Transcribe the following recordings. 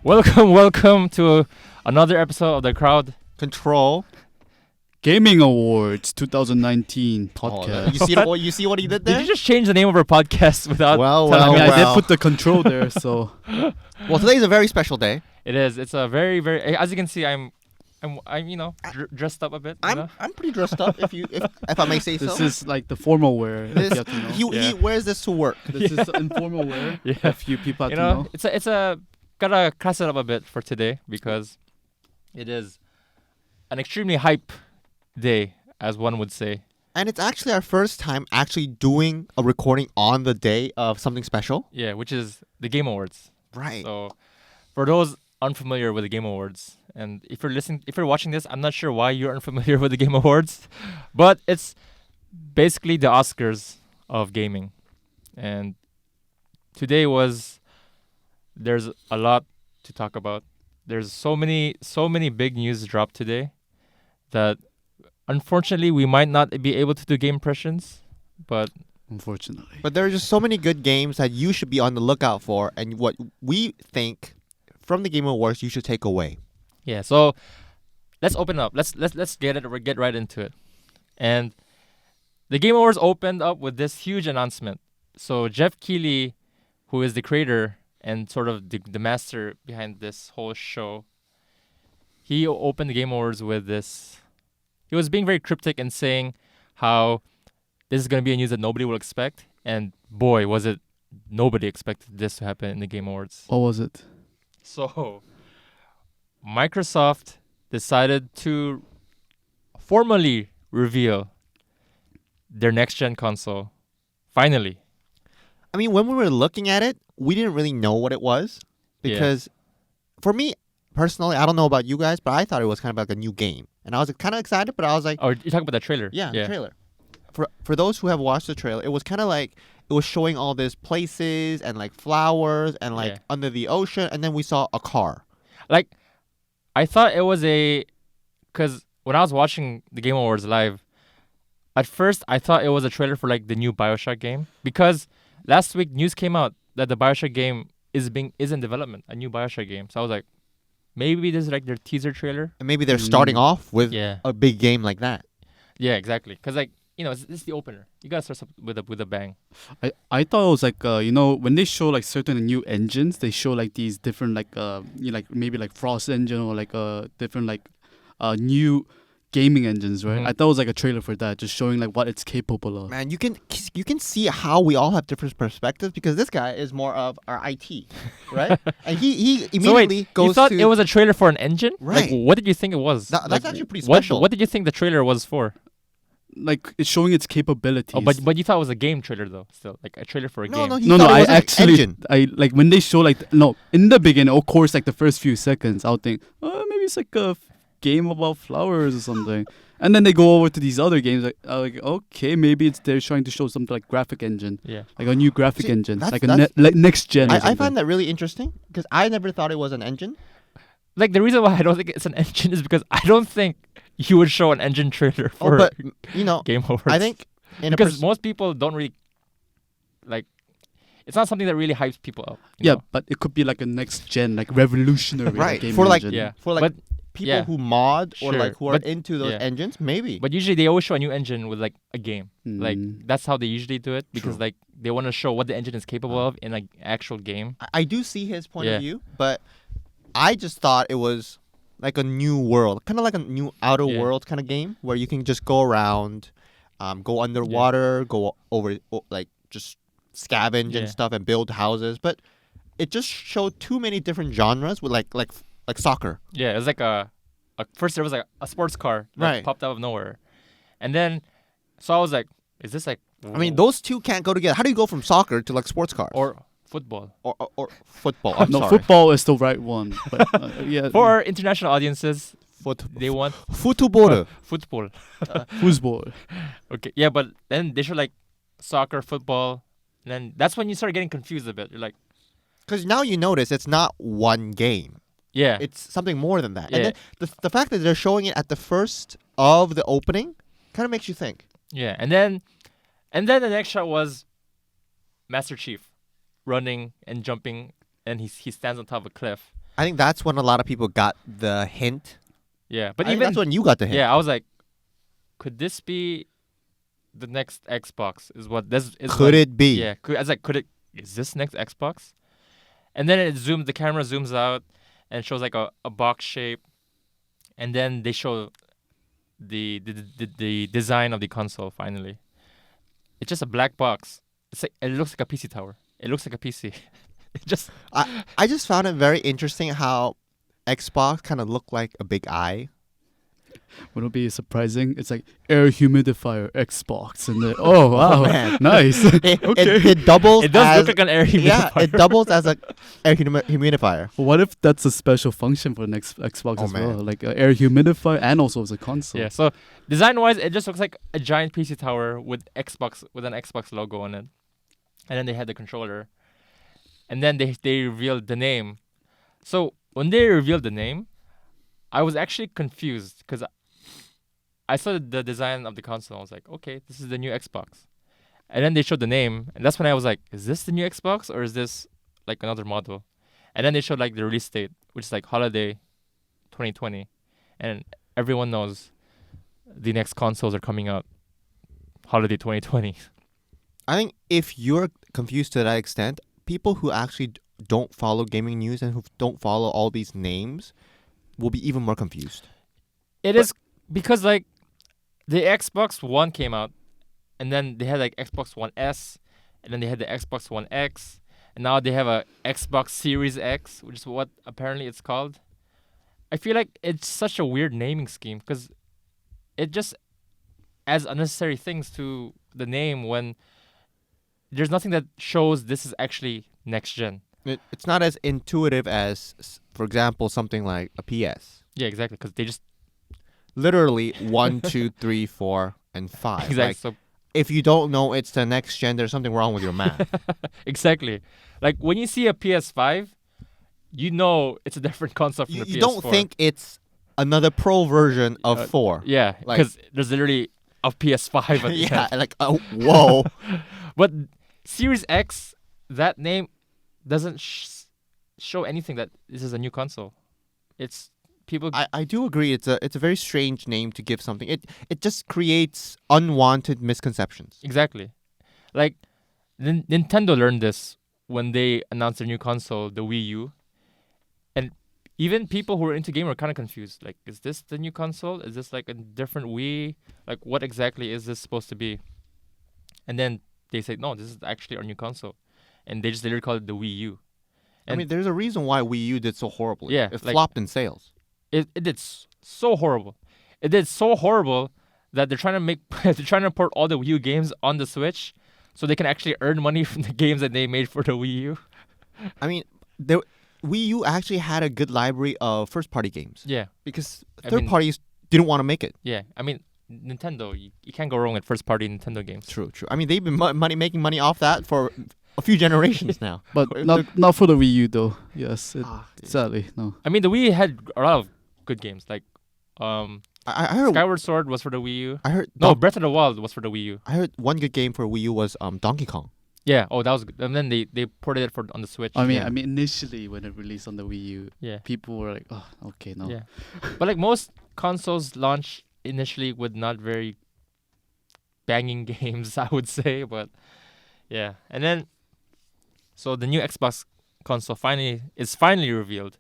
Welcome to another episode of the Crowd Control Gaming Awards 2019 Oh, podcast. you see what he did Did there? you just change the name of our podcast without? Well, telling me? I did put the control there, so Well, today's a very special day. It is. It's a very. As you can see, I'm dressed up a bit. you know? I'm pretty dressed up if I may say this so. is like the formal wear. If This, you have to know. he wears this to work. This is informal wear. Yeah. If you people have You to know, know. it's a gotta class it up a bit for today because it is an extremely hype day, as one would say. And it's actually our first time actually doing a recording on the day of something special. Yeah, which is the Game Awards. Right. So, for those unfamiliar with the Game Awards, and if you're watching this, I'm not sure why you're unfamiliar with the Game Awards, but it's basically the Oscars of gaming. And today there's a lot to talk about. There's so many big news dropped today that unfortunately we might not be able to do game impressions, but Unfortunately. But there are just so many good games that you should be on the lookout for, and what we think from the Game Awards you should take away. yeah, so let's open up. Let's get right into it. And the Game Awards opened up with this huge announcement. So Jeff Keighley, who is the creator and sort of the master behind this whole show, he opened the Game Awards with this. He was being very cryptic and saying how this is going to be a news that nobody will expect. And boy, was it, nobody expected this to happen in the Game Awards. What was it? So, Microsoft decided to formally reveal their next-gen console. Finally. I mean, when we were looking at it, we didn't really know what it was because for me personally, I don't know about you guys, but I thought it was kind of like a new game. And I was kind of excited, but I was like, Oh, you're talking about that trailer? yeah, the trailer. For those who have watched the trailer, it was kind of like it was showing all these places and like flowers and like Yeah. under the ocean, and then we saw a car. Like, I thought it was because when I was watching the Game Awards live, at first I thought it was a trailer for like the new BioShock game, because last week news came out that the BioShock game is in development, a new BioShock game. So I was like, maybe this is like their teaser trailer. And maybe they're starting off with Yeah. a big game like that. Yeah, exactly. Because like, it's the opener. You gotta start with a bang. I thought it was like when they show like certain new engines, they show like these different like like maybe like Frost engine or like different like new gaming engines, right? Mhm. I thought it was like a trailer for that, just showing like what it's capable of. Man, you can see how we all have different perspectives because this guy is more of our IT, right? And he immediately so wait, goes you thought to it was a trailer for an engine? Right. Like, what did you think it was? That's Like, actually pretty special. What did you think the trailer was for? Like it's showing its capabilities. Oh, but you thought it was a game trailer though. Still, like a trailer for a game. he No, thought it I was an actually, engine. I like when they show like in the beginning, of course, like the first few seconds, I'll think, oh, maybe it's like a game about flowers or something, and then they go over to these other games, like okay, maybe they're trying to show something like graphic engine, Yeah. like a new graphic See, engine, that's- like a that's- like next gen. I find that really interesting because I never thought it was an engine. Like the reason why I don't think it's an engine is because I don't think you would show an engine trailer for But Game Awards. I think because most people don't really like. It's not something that really hypes people up. you Yeah, know? but it could be like a next gen, like revolutionary Right, game for like- engine. Yeah. for like but people yeah. who mod or Sure, like who are but- into those yeah. engines, maybe. But usually they always show a new engine with like a game. Like Mm. that's how they usually do it because True. like they want to show what the engine is capable of in like actual game. I do see his point Yeah. of view, but I just thought it was like a new world, kind of like a new outer Yeah. world kind of game where you can just go around, go underwater, go over, like just scavenge Yeah. and stuff and build houses. But it just showed too many different genres with like soccer. Yeah, it was like first there was like a sports car that Right. popped out of nowhere, and then so I was like, is this like? I mean, those two can't go together. How do you go from soccer to like sports cars or football. or football? I'm No, sorry. football is the right one. But, yeah, For our international audiences, they want Football. football. football. Okay, yeah, but then they show like soccer, football, and then that's when you start getting confused a bit. You're like, Because now you notice it's not one game. yeah, It's something more than that. Yeah. And then the fact that they're showing it at the first of the opening kind of makes you think. yeah, and then the next shot was Master Chief running and jumping, and he stands on top of a cliff. I think that's when a lot of people got the hint. Yeah, but I think even that's when you got the hint. yeah, I was like, could this be the next Xbox? Is what this is. Could it be? Yeah, I was like, could it? Is this next Xbox? And then the camera zooms out and shows like a box shape, and then they show the design of the console. Finally, it's just a black box. It's like it looks like a PC tower. It looks like a PC. It just I just found it very interesting how Xbox kind of looked like a big eye. Would it be surprising? It's like air humidifier Xbox, and oh wow, man. nice. It doubles. it does as, look like an air humidifier. yeah, it doubles as a air humidifier. What if that's a special function for the next Xbox as well, like an air humidifier and also as a console? Yeah. So design-wise, it just looks like a giant PC tower with an Xbox logo on it, and then they had the controller, and then they revealed the name. So when they revealed the name, I was actually confused because I saw the design of the console. I was like, okay, this is the new Xbox. And then they showed the name, and that's when I was like, is this the new Xbox or is this like another model? And then they showed like the release date, which is like holiday 2020. And everyone knows the next consoles are coming out holiday 2020. I think if you're confused to that extent, people who actually don't follow gaming news and who don't follow all these names will be even more confused. It is because like the Xbox One came out, and then they had like Xbox One S, and then they had the Xbox One X, and now they have a Xbox Series X, which is what apparently it's called. I feel like it's such a weird naming scheme because it just adds unnecessary things to the name when there's nothing that shows this is actually next gen. It's not as intuitive as, for example, something like a PS. Yeah, exactly. Because they just Literally 1, 2, 3, 4, and 5. exactly. Like, So if you don't know it's the next gen, there's something wrong with your math. exactly. Like when you see a PS5, you know it's a different console from the PS4. You don't think it's another pro version of 4. Yeah, Like- because there's literally a PS5 at the Yeah, end. like, oh, whoa. But Series X, that name doesn't show anything that this is a new console. It's people. I do agree. It's a very strange name to give something. It just creates unwanted misconceptions. Exactly. Like Nintendo learned this when they announced their new console, the Wii U. And even people who are into game are kind of confused. Like, is this the new console? Is this like a different Wii? Like, what exactly is this supposed to be? And then they say, no, this is actually our new console. And they just literally call it the Wii U. I And mean, there's a reason why Wii U did so horribly. Yeah, It like- flopped in sales. it did so horrible. It did so horrible that they're trying to port all the Wii U games on the Switch so they can actually earn money from the games that they made for the Wii U. I mean, Wii U actually had a good library of first-party games Yeah, because I third mean- parties didn't want to make it. yeah. I mean, Nintendo, you can't go wrong with first-party Nintendo games. True. I mean, they've been making money off that for a few generations now. But They're- not for the Wii U though. Yes, sadly no. I mean, the Wii had a lot of good games. Like, I heard. Skyward Sword was for the Wii U. I heard. No, Breath of the Wild was for the Wii U. I heard one good game for Wii U was Donkey Kong. Yeah. Oh, that was good. And then they ported it on the Switch. I mean, Yeah. initially when it released on the Wii U, Yeah. people were like, "Oh, okay, no." Yeah. But like most consoles launch initially with not very banging games, I would say. But yeah. And then so the new Xbox console is finally revealed.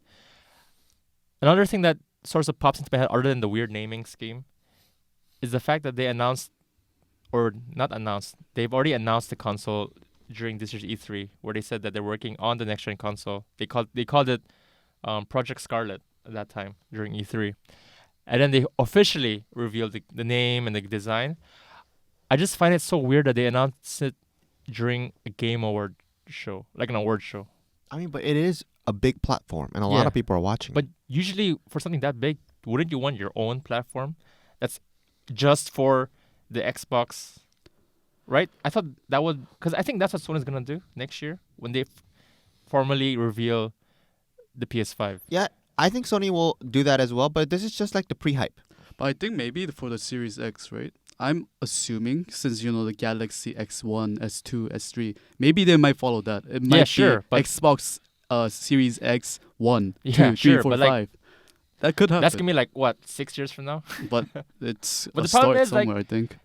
Another thing that sort of pops into my head other than the weird naming scheme is the fact that they announced or not announced, they've already announced the console during this year's E3 where they said that they're working on the next gen console. They called it Project Scarlet at that time during E3. And then they officially revealed the name and the design. I just find it so weird that they announced it during a game award show, like an award show. I mean, but it is a big platform, and a Yeah. lot of people are watching. But usually for something that big, wouldn't you want your own platform that's just for the Xbox, right? I thought that would, because I think that's what Sony's going to do next year when they formally reveal the PS5. yeah, I think Sony will do that as well. But this is just like the pre-hype. But I think maybe for the Series X, right? I'm assuming since the Galaxy X1, S2, S3, maybe they might follow that. It might sure, be but- Xbox Series X 1, Yeah, 2, 3, sure, 4, but, like, 5. That could happen. That's gonna be like what, 6 years from now? But it's But a the problem start is, like, somewhere, I think.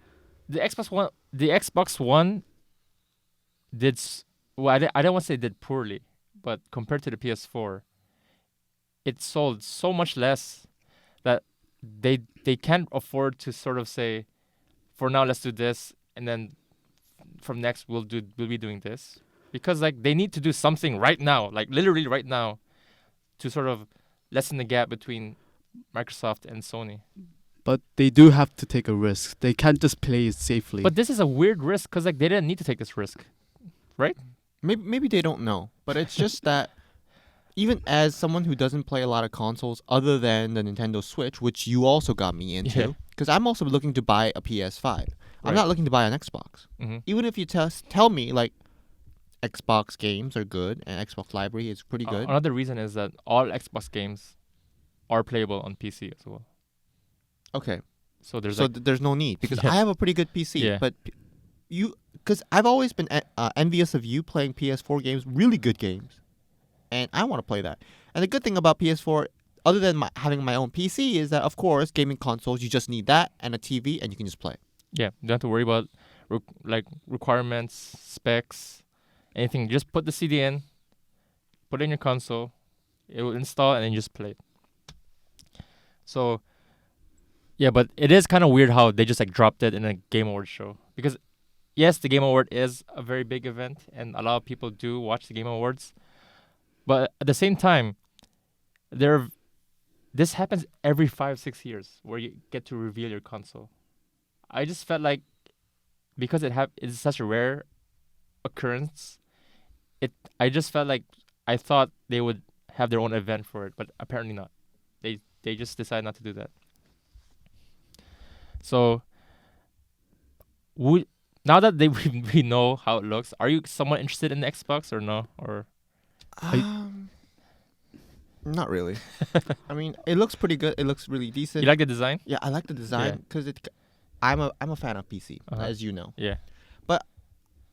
The Xbox One did well. I don't want to say did poorly, but compared to the PS4, it sold so much less that they can't afford to sort of say, for now let's do this, and then from next we'll be doing this, because like they need to do something right now, like literally right now, to sort of lessen the gap between Microsoft and Sony. But they do have to take a risk. They can't just play it safely. But this is a weird risk because like they didn't need to take this risk. Maybe they don't know, but it's just that even as someone who doesn't play a lot of consoles other than the Nintendo Switch, which you also got me Yeah. into, because I'm also looking to buy a PS5. I'm Right. not looking to buy an Xbox. Mm-hmm. Even if you tell me like Xbox games are good and Xbox library is pretty good. Another reason is that all Xbox games are playable on PC as well. Okay, So there's so like, there's no need because Yeah. I have a pretty good PC. Yeah. But because I've always been envious of you playing PS4 games, really good games, and I want to play that. And the good thing about PS4, other than having my own PC, is that of course gaming consoles you just need that and a TV and you can just play. yeah, you don't have to worry about requirements, specs, anything. Just put the CD in, put it in your console, it will install, and then you just play it. So, yeah, but it is kind of weird how they just like dropped it in a Game Awards show, because yes, the Game Award is a very big event and a lot of people do watch the Game Awards, but at the same time, this happens every 5-6 years where you get to reveal your console. I just felt like because it's such a rare occurrence, I just felt like I thought they would have their own event for it, but apparently not. They just decided not to do that. So now that we know how it looks, are you somewhat interested in the Xbox or no? Or Not really. I mean, it looks pretty good. It looks really decent. you like the design? Yeah, I like the design because I'm a fan of PC, Uh-huh. as you know. Yeah.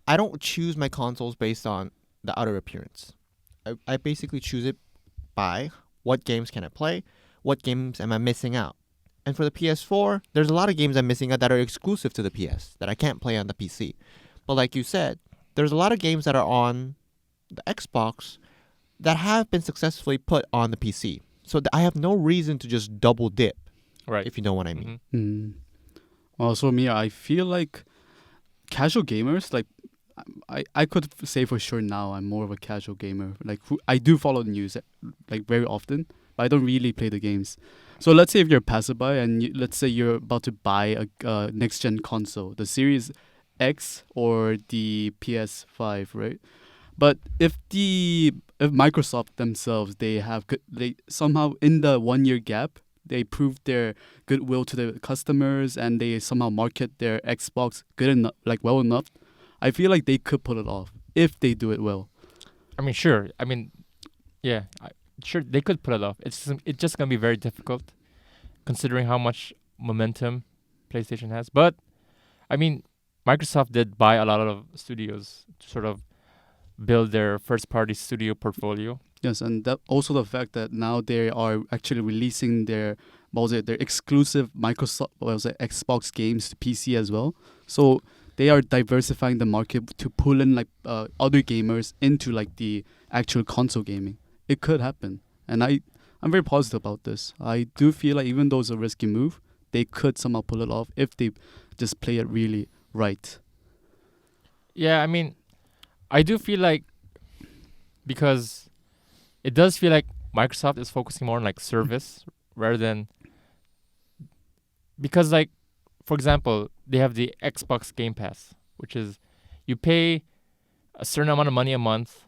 I don't choose my consoles based on the outer appearance. I basically choose it by what games can I play, what games am I missing out. And for the PS4, there's a lot of games I'm missing out that are exclusive to the PS that I can't play on the PC. But like you said, there's a lot of games that are on the Xbox that have been successfully put on the PC. So I have no reason to just double dip, Right. if you know what I mean. Mhm. Well, so me, I feel like casual gamers, like I could say for sure now I'm more of a casual gamer. Like I do follow the news like very often, but I don't really play the games. So let's say if you're a passerby and let's say you're about to buy a next gen console, the Series X or the PS5, right? But if Microsoft themselves they somehow in the 1 year gap they proved their goodwill to the customers and they somehow market their Xbox good enough, like well enough, I feel like they could pull it off if they do it well. I mean, sure. I mean, yeah, sure they could pull it off. It's just gonna be very difficult, considering how much momentum PlayStation has. But I mean, Microsoft did buy a lot of studios to sort of build their first-party studio portfolio. Yes, and that also the fact that now they are actually releasing their exclusive Microsoft Xbox games to PC as well. So they are diversifying the market to pull in like other gamers into like the actual console gaming. It could happen, and I'm very positive about this. I do feel like even though it's a risky move, they could somehow pull it off if they just play it really right. Yeah, I mean, I do feel like, because it does feel like Microsoft is focusing more on like service rather than, because like, for example, they have the Xbox Game Pass, which is you pay a certain amount of money a month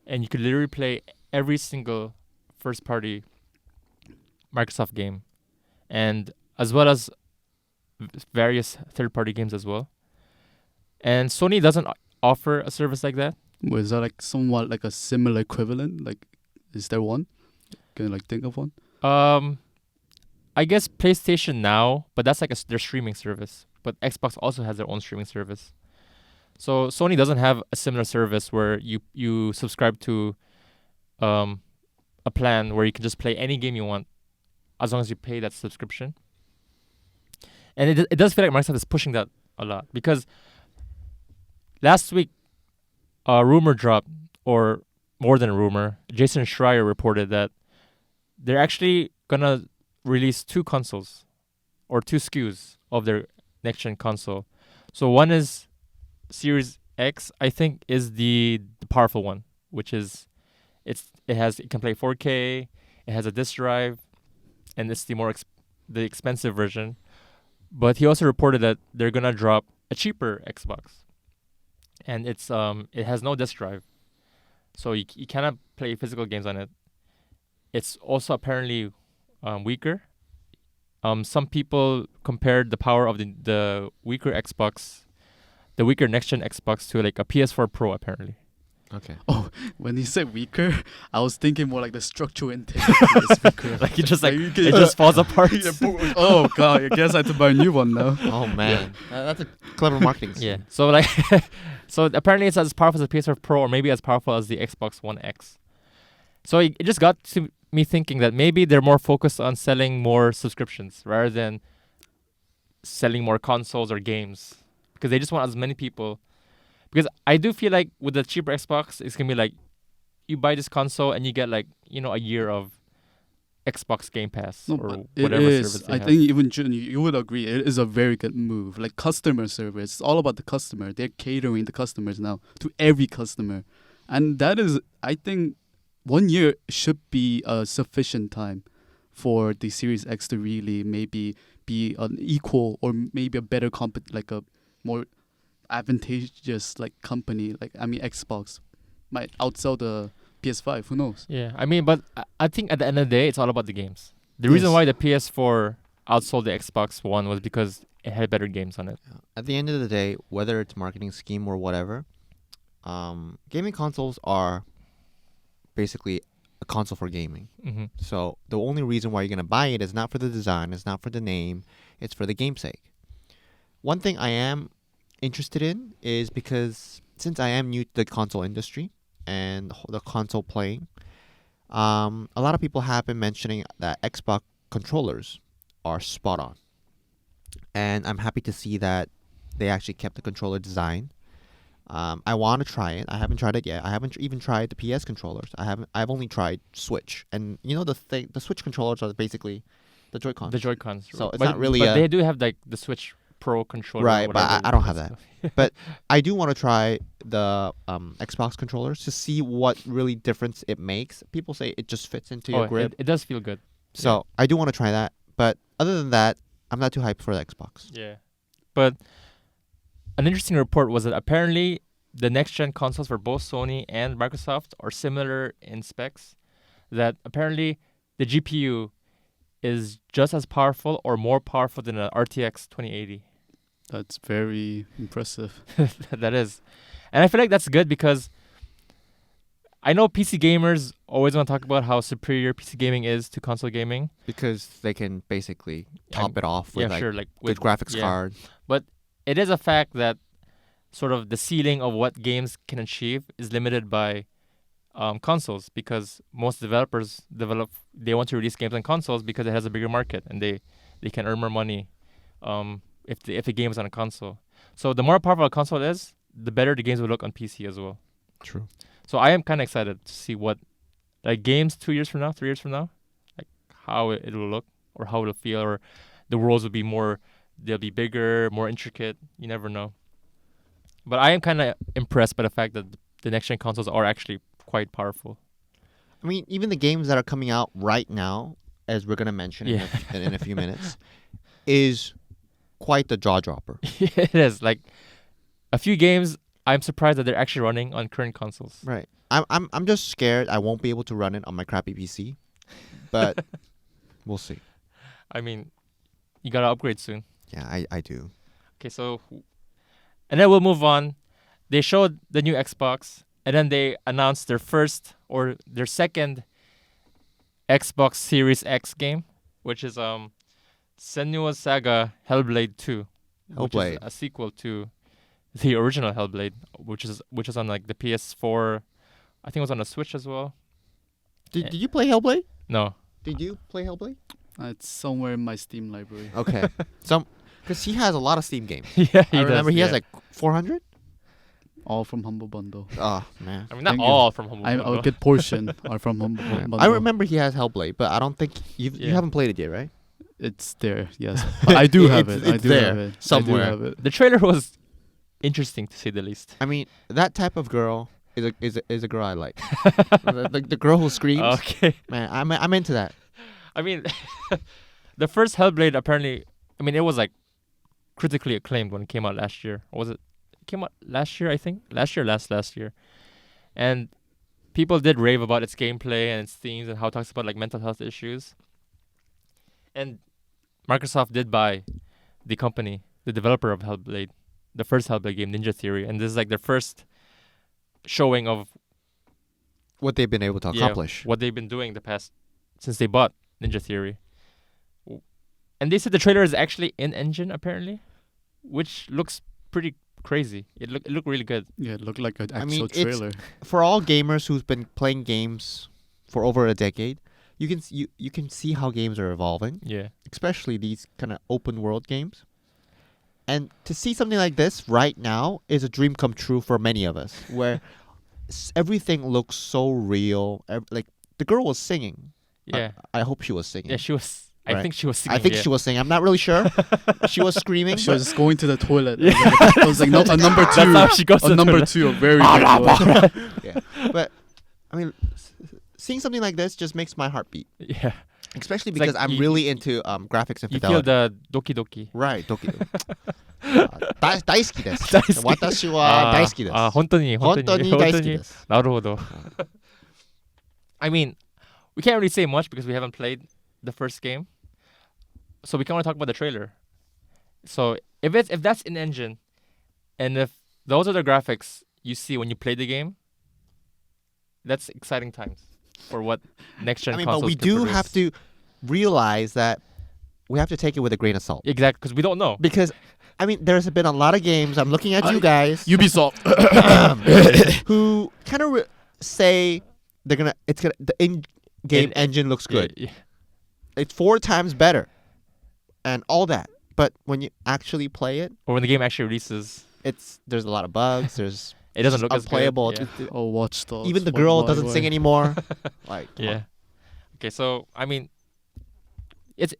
and you could literally play every single first party Microsoft game, and as well as various third party games as well. And Sony doesn't offer a service like that. Was that like somewhat like a similar equivalent? Like, is there one? Can you like think of one? I guess PlayStation Now, but that's like their streaming service. But Xbox also has their own streaming service. So Sony doesn't have a similar service where you subscribe to a plan where you can just play any game you want as long as you pay that subscription. And it does feel like Microsoft is pushing that a lot because last week a rumor dropped, or more than a rumor. Jason Schreier reported that they're actually gonna release two consoles or two SKUs of their next gen console. So one is Series X, I think, is the powerful one, which is it can play 4K, it has a disk drive, and it's the expensive version. But he also reported that they're gonna drop a cheaper Xbox, and it has no disk drive, so you cannot play physical games on it. It's also apparently weaker. Some people compared the power of the weaker Xbox, the weaker next gen Xbox, to like a PS4 Pro apparently. Okay. Oh, when you said weaker, I was thinking more like the structural integrity is weaker. Like it just it just falls apart. Oh god, I guess I have to buy a new one now. Oh man, that's a clever marketing scheme. Yeah. So like, so apparently it's as powerful as the PS4 Pro, or maybe as powerful as the Xbox One X. So it just got to me thinking that maybe they're more focused on selling more subscriptions rather than selling more consoles or games, because they just want as many people. Because I do feel like with the cheaper Xbox, it's gonna be like you buy this console and you get like a year of Xbox Game Pass No, or but it whatever is. service they I have. think even Jun, you would agree, it is a very good move. Like customer service, it's all about the customer. They're catering the customers now to every customer, and that is, I think, 1 year should be a sufficient time for the Series X to really maybe be an equal or maybe a better like a more advantageous like company. Like I mean, Xbox might outsell the PS5. Who knows? Yeah, I mean, but I think at the end of the day, it's all about the games. The reason Yes. why the PS4 outsold the Xbox One was because it had better games on it. At the end of the day, whether it's marketing scheme or whatever, gaming consoles are basically a console for gaming. Mm-hmm. So the only reason why you're gonna buy it is not for the design, it's not for the name, it's for the game's sake. One thing I am interested in is because since I am new to the console industry and the console playing, a lot of people have been mentioning that Xbox controllers are spot on, and I'm happy to see that they actually kept the controller design. I want to try it. I haven't tried it yet. I haven't even tried the PS controllers. I've only tried Switch, and the Switch controllers are basically the Joy-Cons. The Joy-Cons. So it's but, not really But a- they do have like the Switch Pro controller. Right, but whatever I don't have stuff. But I do want to try the Xbox controllers to see what really difference it makes. People say it just fits into your grip. It does feel good. So I do want to try that. But other than that, I'm not too hyped for the Xbox. Yeah. But an interesting report was that apparently the next gen consoles for both Sony and Microsoft are similar in specs. That apparently the GPU is just as powerful or more powerful than an RTX 2080. That's very impressive. That is. And I feel like that's good because I know PC gamers always want to talk about how superior PC gaming is to console gaming. Because they can basically top And- it off with like good graphics yeah. card. But it is a fact that sort of the ceiling of what games can achieve is limited by consoles, because most developers they want to release games on consoles because it has a bigger market and they can earn more money if the game is on a console. So the more powerful a console is, the better the games will look on PC as well. True. So I am kind of excited to see what like games 2 years from now, 3 years from now, like how it will look or how it'll feel, or the worlds will be they'll be bigger, more intricate. You never know. But I am kind of impressed by the fact that the next gen consoles are actually quite powerful. I mean, even the games that are coming out right now, as we're going to mention in a few minutes, is quite the jaw dropper. It is like a few games. I'm surprised that they're actually running on current consoles. Right. I'm just scared I won't be able to run it on my crappy PC. But we'll see. I mean, you gotta upgrade soon. Yeah, I do. Okay, so and then we'll move on. They showed the new Xbox, and then they announced their second Xbox Series X game, which is Senua's Saga Hellblade II, which is Hellblade. a sequel to the original Hellblade, which is on like the PS4. I think it was on the Switch as well. Did you play Hellblade? No. Did you play Hellblade? It's somewhere in my Steam library. Okay. Because he has a lot of Steam games. Yeah, I remember he has yeah. like 400. All from Humble Bundle. Oh man. I mean, not Thank you. all from Humble I'll Bundle. get portion are from Humble Bundle. I remember he has Hellblade, but I don't think you Yeah. haven't played it yet, right? It's there, yes. But I do have it. I It's do there have it. somewhere. I do have it. The trailer was interesting to say the least. I mean, that type of girl is a girl I like. the girl who screams. Okay. Man, I'm into that. I mean, the first Hellblade apparently, I mean, it was like critically acclaimed when it came out last year. Or was it? It came out last year, I think. Last year. And people did rave about its gameplay and its themes and how it talks about like mental health issues. And Microsoft did buy the company, the developer of Hellblade, the first Hellblade game, Ninja Theory. And this is like their first showing of What they've been able to accomplish. what they've been doing since they bought Ninja Theory. And they said the trailer is actually in engine apparently, which looks pretty crazy. It looked really good. Yeah, it looked like an I actual mean, trailer. For all gamers who's been playing games for over a decade, you can see how games are evolving, Yeah. especially these kind of open world games. And to see something like this right now is a dream come true for many of us, where everything looks so real. Like the girl was singing. Yeah. I hope she was singing. Yeah, she was I Right. think she was singing. I think yeah. she was singing. I'm not really sure. She was screaming. She was just going to the toilet. It was like no, a number That's how two. she goes to A the number toilet. two, a very big one. Yeah. But I mean, seeing something like this just makes my heart beat. Yeah. Especially It's like because I'm you- really into graphics and You feel fidelity. the doki doki. Right, doki. 大好きです。大好き。私は大好きです。本当に本当に大好きです。なるほど。I mean, we can't really say much because we haven't played the first game. So we can only talk about the trailer. So if that's in engine, and if those are the graphics you see when you play the game, that's exciting times for what next gen I mean, consoles but we can do produce. have to realize that we have to take it with a grain of salt. Exactly, because we don't know. Because I mean, there's been a lot of games. I'm looking at you guys Ubisoft. who kind of say the in-game engine looks good. Yeah. It's 4 times better, and all that. But when you actually play it, Or when the game actually releases, there's a lot of bugs. There's it doesn't look as good. unplayable. Yeah. Oh, Watch Dogs. Even the Why- girl why- doesn't why? sing anymore. Like, Yeah. Okay, so I mean, it's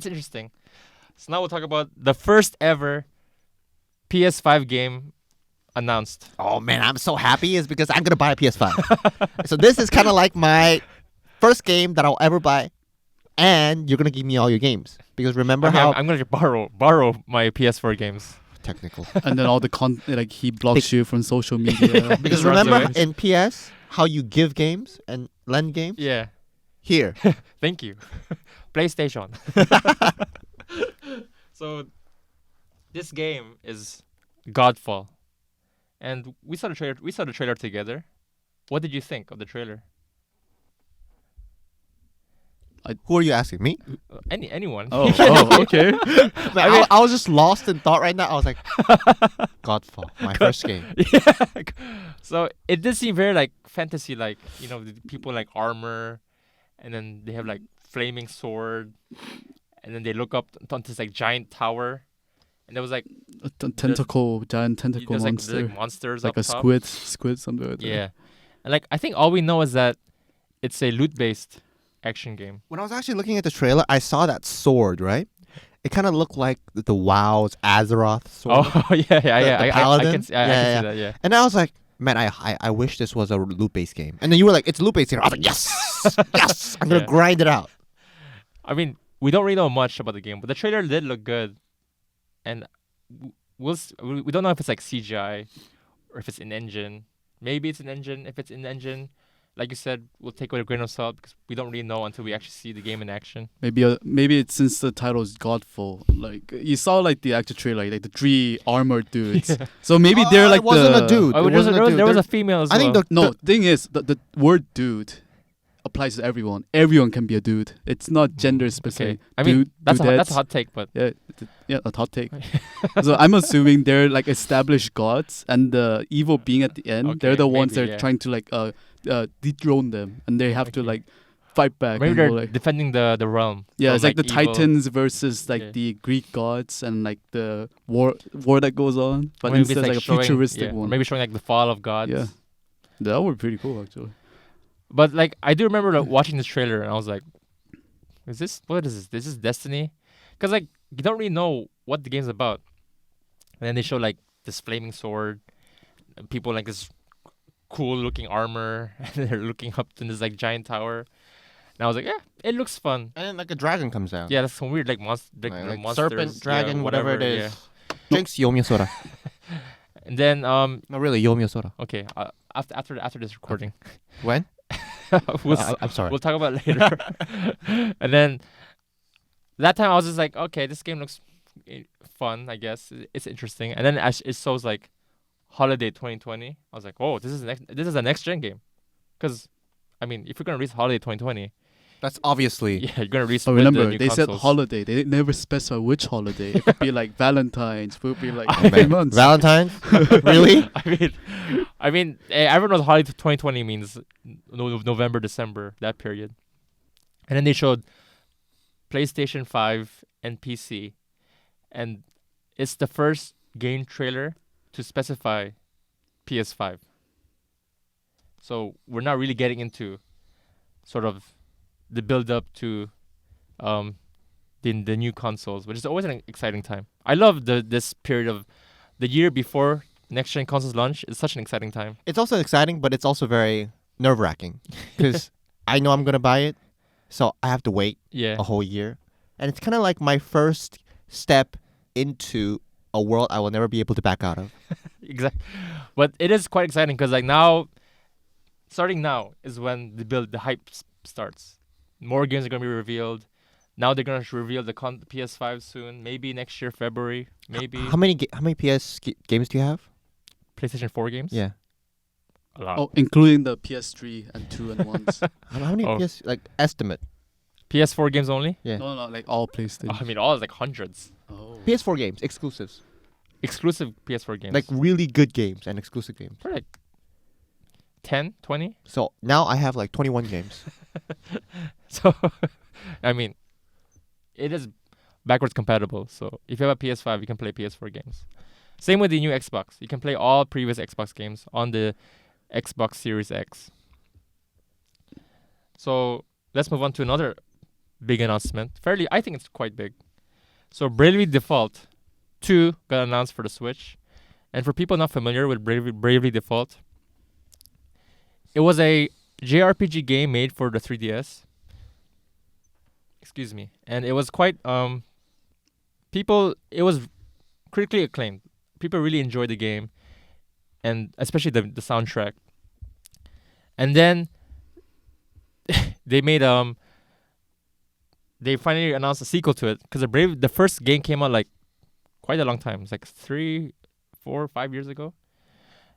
interesting. So now we'll talk about the first ever PS5 game announced. oh man, I'm so happy is because I'm gonna buy a PS5. So this is kind of like my first game that I'll ever buy, and you're gonna give me all your games because remember I mean, how I'm gonna borrow my PS4 games. technical. And then all the like he blocks you from social media. Because Just runs remember away. in PS how you give games and lend games. Yeah. Here, Thank you, PlayStation. So this game is Godfall, and we saw the trailer. We saw the trailer together. What did you think of the trailer? who are you asking me? Anyone? Oh, okay. Man, I was just lost in thought right now. I was like, Godfall, my first game. Yeah. So it did seem very like fantasy, like the people like armor, and then they have like flaming sword, and then they look up onto this like giant tower, and there was like A giant tentacle there's monster. like monsters Like up a top. squid, something like that. Yeah, and like I think all we know is that it's a loot-based action game. When I was actually looking at the trailer, I saw that sword, right? It kind of looked like the WoW's Azeroth sword. Oh yeah. The I paladin? can see, I Yeah, can yeah. see that. Yeah. And I was like, man, I wish this was a loot-based game. And then you were like, it's a loot-based game. I was like, yes, yes, I'm going to Yeah. grind it out. I mean, we don't really know much about the game, but the trailer did look good, and we don't know if it's like CGI or if it's in engine. Maybe it's in engine. If it's in engine, like you said, we'll take it with a grain of salt because we don't really know until we actually see the game in action. Maybe it's since the title is Godfall. Like you saw like the actual trailer, like the 3 armored dudes. So maybe they're like it wasn't the a dude. Oh, It wasn't a dude. there was There- a female as I well. think No, thing is the word dude applies to everyone. Everyone can be a dude. It's not gender Okay. specific. I mean, Dude, that's a dudettes. hot take, but Yeah, a hot take. So I'm assuming they're like established gods, and the evil being at the end, Okay, they're the ones maybe, that are yeah. trying to like dethrone them, and they have to Okay. like fight back. maybe and they're go, like, defending the realm. yeah, from, it's like the evil. Titans versus like Yeah. the Greek gods, and like the war that goes on. But Maybe it's instead, like a showing- futuristic yeah, or one. maybe showing like the fall of gods. Yeah, that would be pretty cool actually. But like I do remember like, watching this trailer and I was like, what is this? This is Destiny? Because like you don't really know what the game's about. And then they show like this flaming sword, and people like this cool looking armor, and they're looking up in this like giant tower. And I was like, yeah, it looks fun. And then like a dragon comes down. Yeah, that's some weird like monster, Like monsters, serpent, dragon, yeah, whatever it is. Yeah. Drinks Yomiya soda. And then No, really, Yomiya soda. okay, after this recording, When? I'm sorry. we'll talk about it later. And then that time I was just like, okay, this game looks fun. I guess it's interesting. And then it shows like Holiday 2020. I was like, oh, this is a next gen game. Because I mean, if you're gonna release Holiday 2020, That's obviously. yeah, you're gonna release. But with the remember, new they said consoles. holiday. They never specify which holiday. It could be like Valentine's. It would be like I 3 mean, months. Valentine's? Really? I mean, everyone knows Holiday 2020 means November, December, that period. And then they showed PlayStation 5 and PC, and it's the first game trailer to specify PS5. So we're not really getting into sort of the build up to the new consoles, which is always an exciting time. I love this period of the year before next gen consoles launch. It's such an exciting time. It's also exciting, but it's also very nerve wracking because I know I'm gonna buy it, so I have to wait Yeah. a whole year, and it's kind of like my first step into a world I will never be able to back out of. Exactly. But it is quite exciting because like now, starting now is when the hype starts. More games are gonna be revealed. Now they're gonna reveal the PS5 soon. Maybe next year February. Maybe How many PS games do you have? PlayStation 4 games. Yeah. A lot. Oh, including the PS3 and 2 and 1s. How many Oh. PS estimate? PS4 games only. Yeah. No, like all PlayStation. I mean, all is like hundreds. Oh. PS4 games exclusives, Exclusive PS4 games. like really good games and exclusive games. probably like 10, 20. So now I have like 21 games. So, I mean, it is backwards compatible. So if you have a PS5, you can play PS4 games. Same with the new Xbox. You can play all previous Xbox games on the Xbox Series X. So let's move on to another big announcement. I think it's quite big. So Bravely Default 2 got announced for the Switch. And for people not familiar with Bravely Default, it was a JRPG game made for the 3DS. Excuse me. And it was quite it was critically acclaimed. People really enjoyed the game, and especially the soundtrack. And then they made they finally announced a sequel to it because the first game came out like quite a long time. It's like 3, 4, 5 years ago.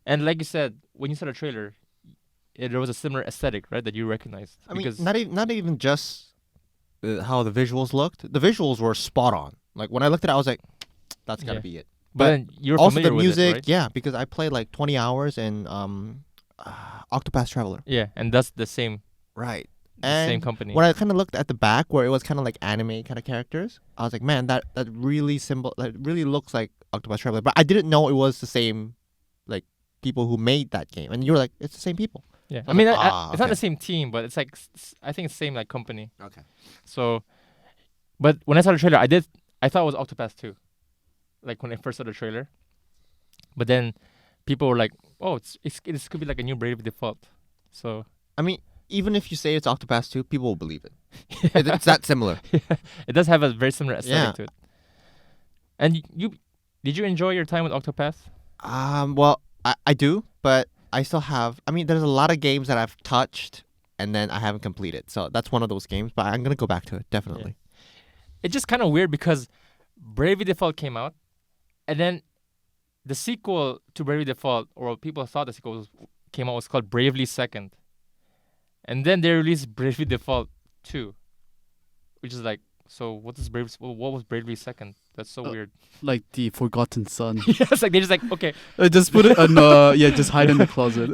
And like you said, when you saw the trailer, there was a similar aesthetic, right, that you recognized. I mean, because not even just how the visuals looked. The visuals were spot on. Like when I looked at it, I was like, "That's gotta Yeah. be it." but then you're Also, familiar the with music, it, right? yeah, because I played like 20 hours in Octopath Traveler. Yeah, and that's the same Right. same And company. when I kind of looked at the back where it was kind of like anime kind of characters, I was like, man, that really really looks like Octopath Traveler. But I didn't know it was the same like people who made that game. And you were like, it's the same people. Yeah, I I mean, was like, it's not okay. the same team, but it's like I think it's same like company. Okay. So, but when I saw the trailer, I thought it was Octopath 2, like when I first saw the trailer. But then people were like, "Oh, this could be like a new Bravely Default." So I mean, even if you say it's Octopath 2, people will believe it. It's that similar. it does have a very similar aesthetic Yeah. to it. And did you enjoy your time with Octopath? Well, I do, but I still have. I mean, there's a lot of games that I've touched and then I haven't completed. So that's one of those games. But I'm gonna go back to it definitely. It's just kind of weird because Bravely Default came out, and then the sequel to Bravely Default, or what people thought the sequel came out, was called Bravely Second. And then they released Bravely Default 2, which is like, so what was Bravely Second? That's so weird. Like the Forgotten Son. Yeah, it's like they just like, okay. Just put it on. Just hide in the closet.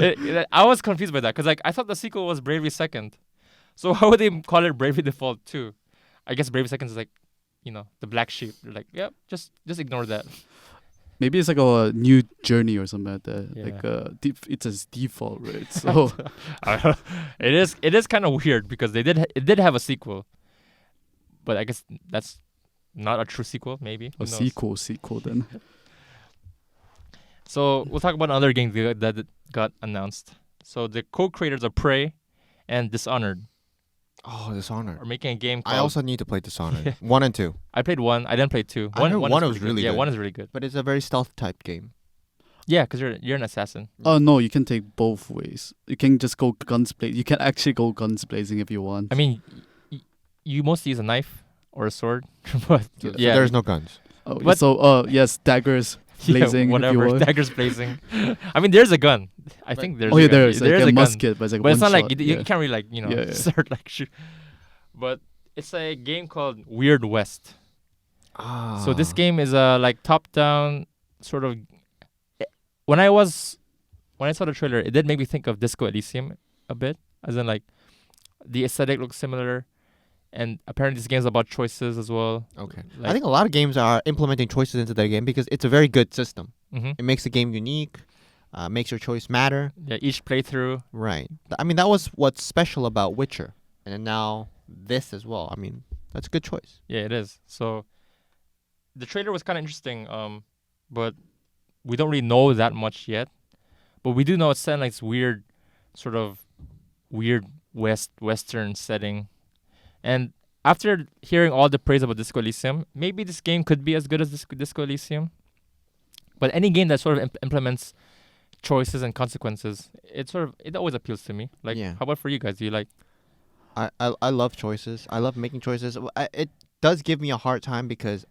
I was confused by that because like I thought the sequel was Bravely Second, so how would they call it Bravely Default 2? I guess Bravely Second is like, the black sheep. They're like, yeah, just ignore that. Maybe it's like a new journey or something like that. Yeah. Like it's a default, right? So it is kind of weird because it did have a sequel, but I guess that's not a true sequel. Maybe a sequel then. So we'll talk about another game that got announced. So the co-creators of Prey and Dishonored Oh, Dishonored. are making a game called... I also need to play Dishonored. 1 and 2. I played 1. I didn't play 2. I heard one is was really Yeah, good. 1 is really good. But it's a very stealth type game. Yeah, because you're an assassin. Oh no, you can take both ways. You can just go guns blazing. You can actually go guns blazing if you want. I mean, you mostly use a knife or a sword, but So yeah, there's no guns. Oh, but- so yes, daggers blazing. yeah, whatever. If you want. Daggers blazing. I mean, there's a gun. I think there's. Oh yeah, a gun. there's like a a gun. musket, but it's like But it's one not like shot, you yeah. can't really Yeah. start like shoot. But it's a game called Weird West. Ah. So this game is a like top-down sort of. When I saw the trailer, it did make me think of Disco Elysium a bit, as in like the aesthetic looks similar, and apparently this game's about choices as well. Okay. Like- I think a lot of games are implementing choices into their game because it's a very good system. Mm-hmm. It makes the game unique, makes your choice matter. Yeah, each playthrough. Right. I mean, that was what's special about Witcher. And then now this as well. I mean, that's a good choice. Yeah, it is. So the trailer was kind of interesting, but we don't really know that much yet. But we do know it's set in like this weird western setting. And after hearing all the praise about Disco Elysium, maybe this game could be as good as Disco Elysium. But any game that sort of implements choices and consequences, it always appeals to me. Like, Yeah. how about for you guys? Do you like? I love choices. I love making choices. It does give me a hard time because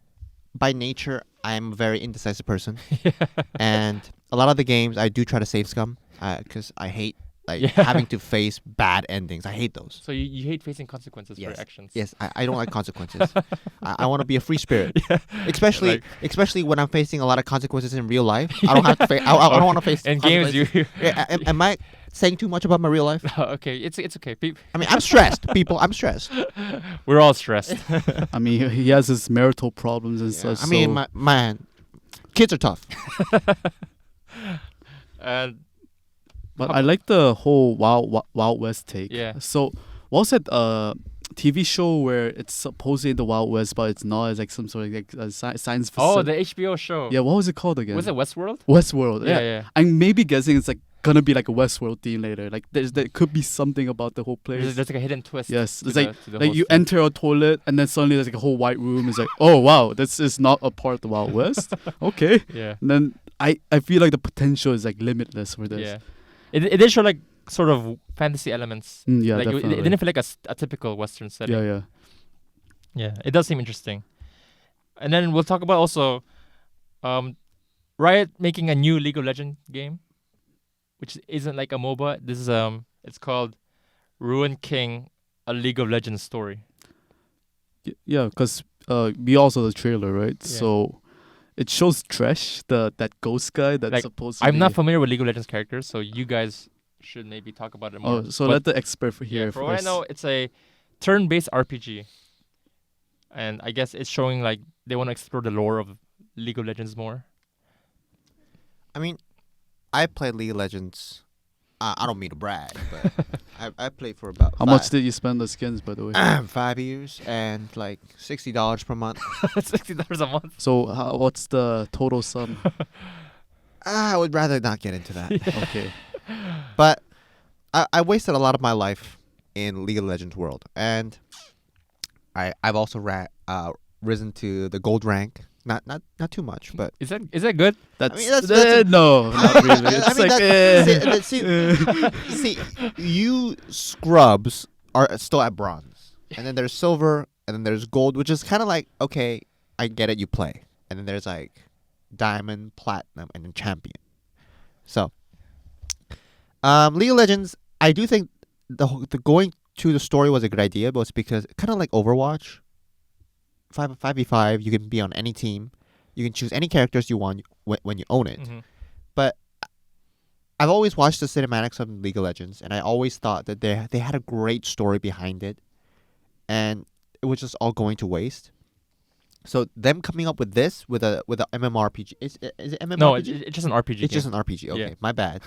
by nature, I'm a very indecisive person. And a lot of the games, I do try to save scum because I hate Yeah. having to face bad endings. I hate those. So you hate facing consequences for Yes. your actions? Yes, I don't like consequences. I want to be a free spirit, especially when I'm facing a lot of consequences in real life. I don't have to face. I don't want to face. In games, consequences. Yeah, am I saying too much about my real life? Okay, it's okay. I mean, I'm stressed, people. I'm stressed. We're all stressed. I mean, he has his marital problems and Yeah, such. I mean, man, kids are tough. And But I like the whole Wild West take. Yeah. So what was that TV show where it's supposedly the Wild West, but it's not? It's like some sort of like science. the HBO show. Yeah, what was it called again? Was it Westworld? Westworld? Yeah. I'm maybe guessing it's like gonna be like a Westworld theme later. Like there could be something about the whole place. There's like a hidden twist. Yes, to it's the- like to the like whole you thing. enter a toilet and then suddenly there's like a whole white room. It's like, oh wow, this is not a part of the Wild West. Okay, Yeah. and then I feel like the potential is like limitless for this. Yeah. It did show like sort of fantasy elements. Yeah, like definitely. it didn't feel like a typical Western setting. yeah. Yeah, it does seem interesting. And then we'll talk about also Riot making a new League of Legends game, which isn't like a MOBA. This is it's called Ruin King, a League of Legends story. Yeah, because we also the trailer, right? Yeah. So it shows Thresh, that ghost guy that's Like, supposed to I'm be... not familiar with League of Legends characters, so you guys should maybe talk about it more. Oh, so But let the expert for here yeah, for what I first. know, it's a turn-based RPG, and I guess it's showing like they want to explore the lore of League of Legends more. I mean, I played League of Legends. I don't mean to brag, but I played for about How much did you spend on skins, by the way? 5 years and like $60 per month. $60 a month. So what's the total sum? I would rather not get into that. Okay. But I wasted a lot of my life in League of Legends world, and I've also risen to the gold rank. Not too much, but Is that good? That's, that's no, not really. It's I mean, like see, you scrubs are still at bronze, and then there's silver, and then there's gold, which is kind of like, okay, I get it, you play, and then there's like diamond, platinum, and then champion. So, League of Legends, I do think the going to the story was a good idea, but it's because kind of like Overwatch. 5v5, you can be on any team. You can choose any characters you want when you own it. Mhm. But I've always watched the cinematics of League of Legends, and I always thought that they had a great story behind it, and it was just all going to waste. So them coming up with this with a MMORPG, is it MMORPG? No, it's just an RPG. It's game. just an RPG. Okay, Yeah. my bad.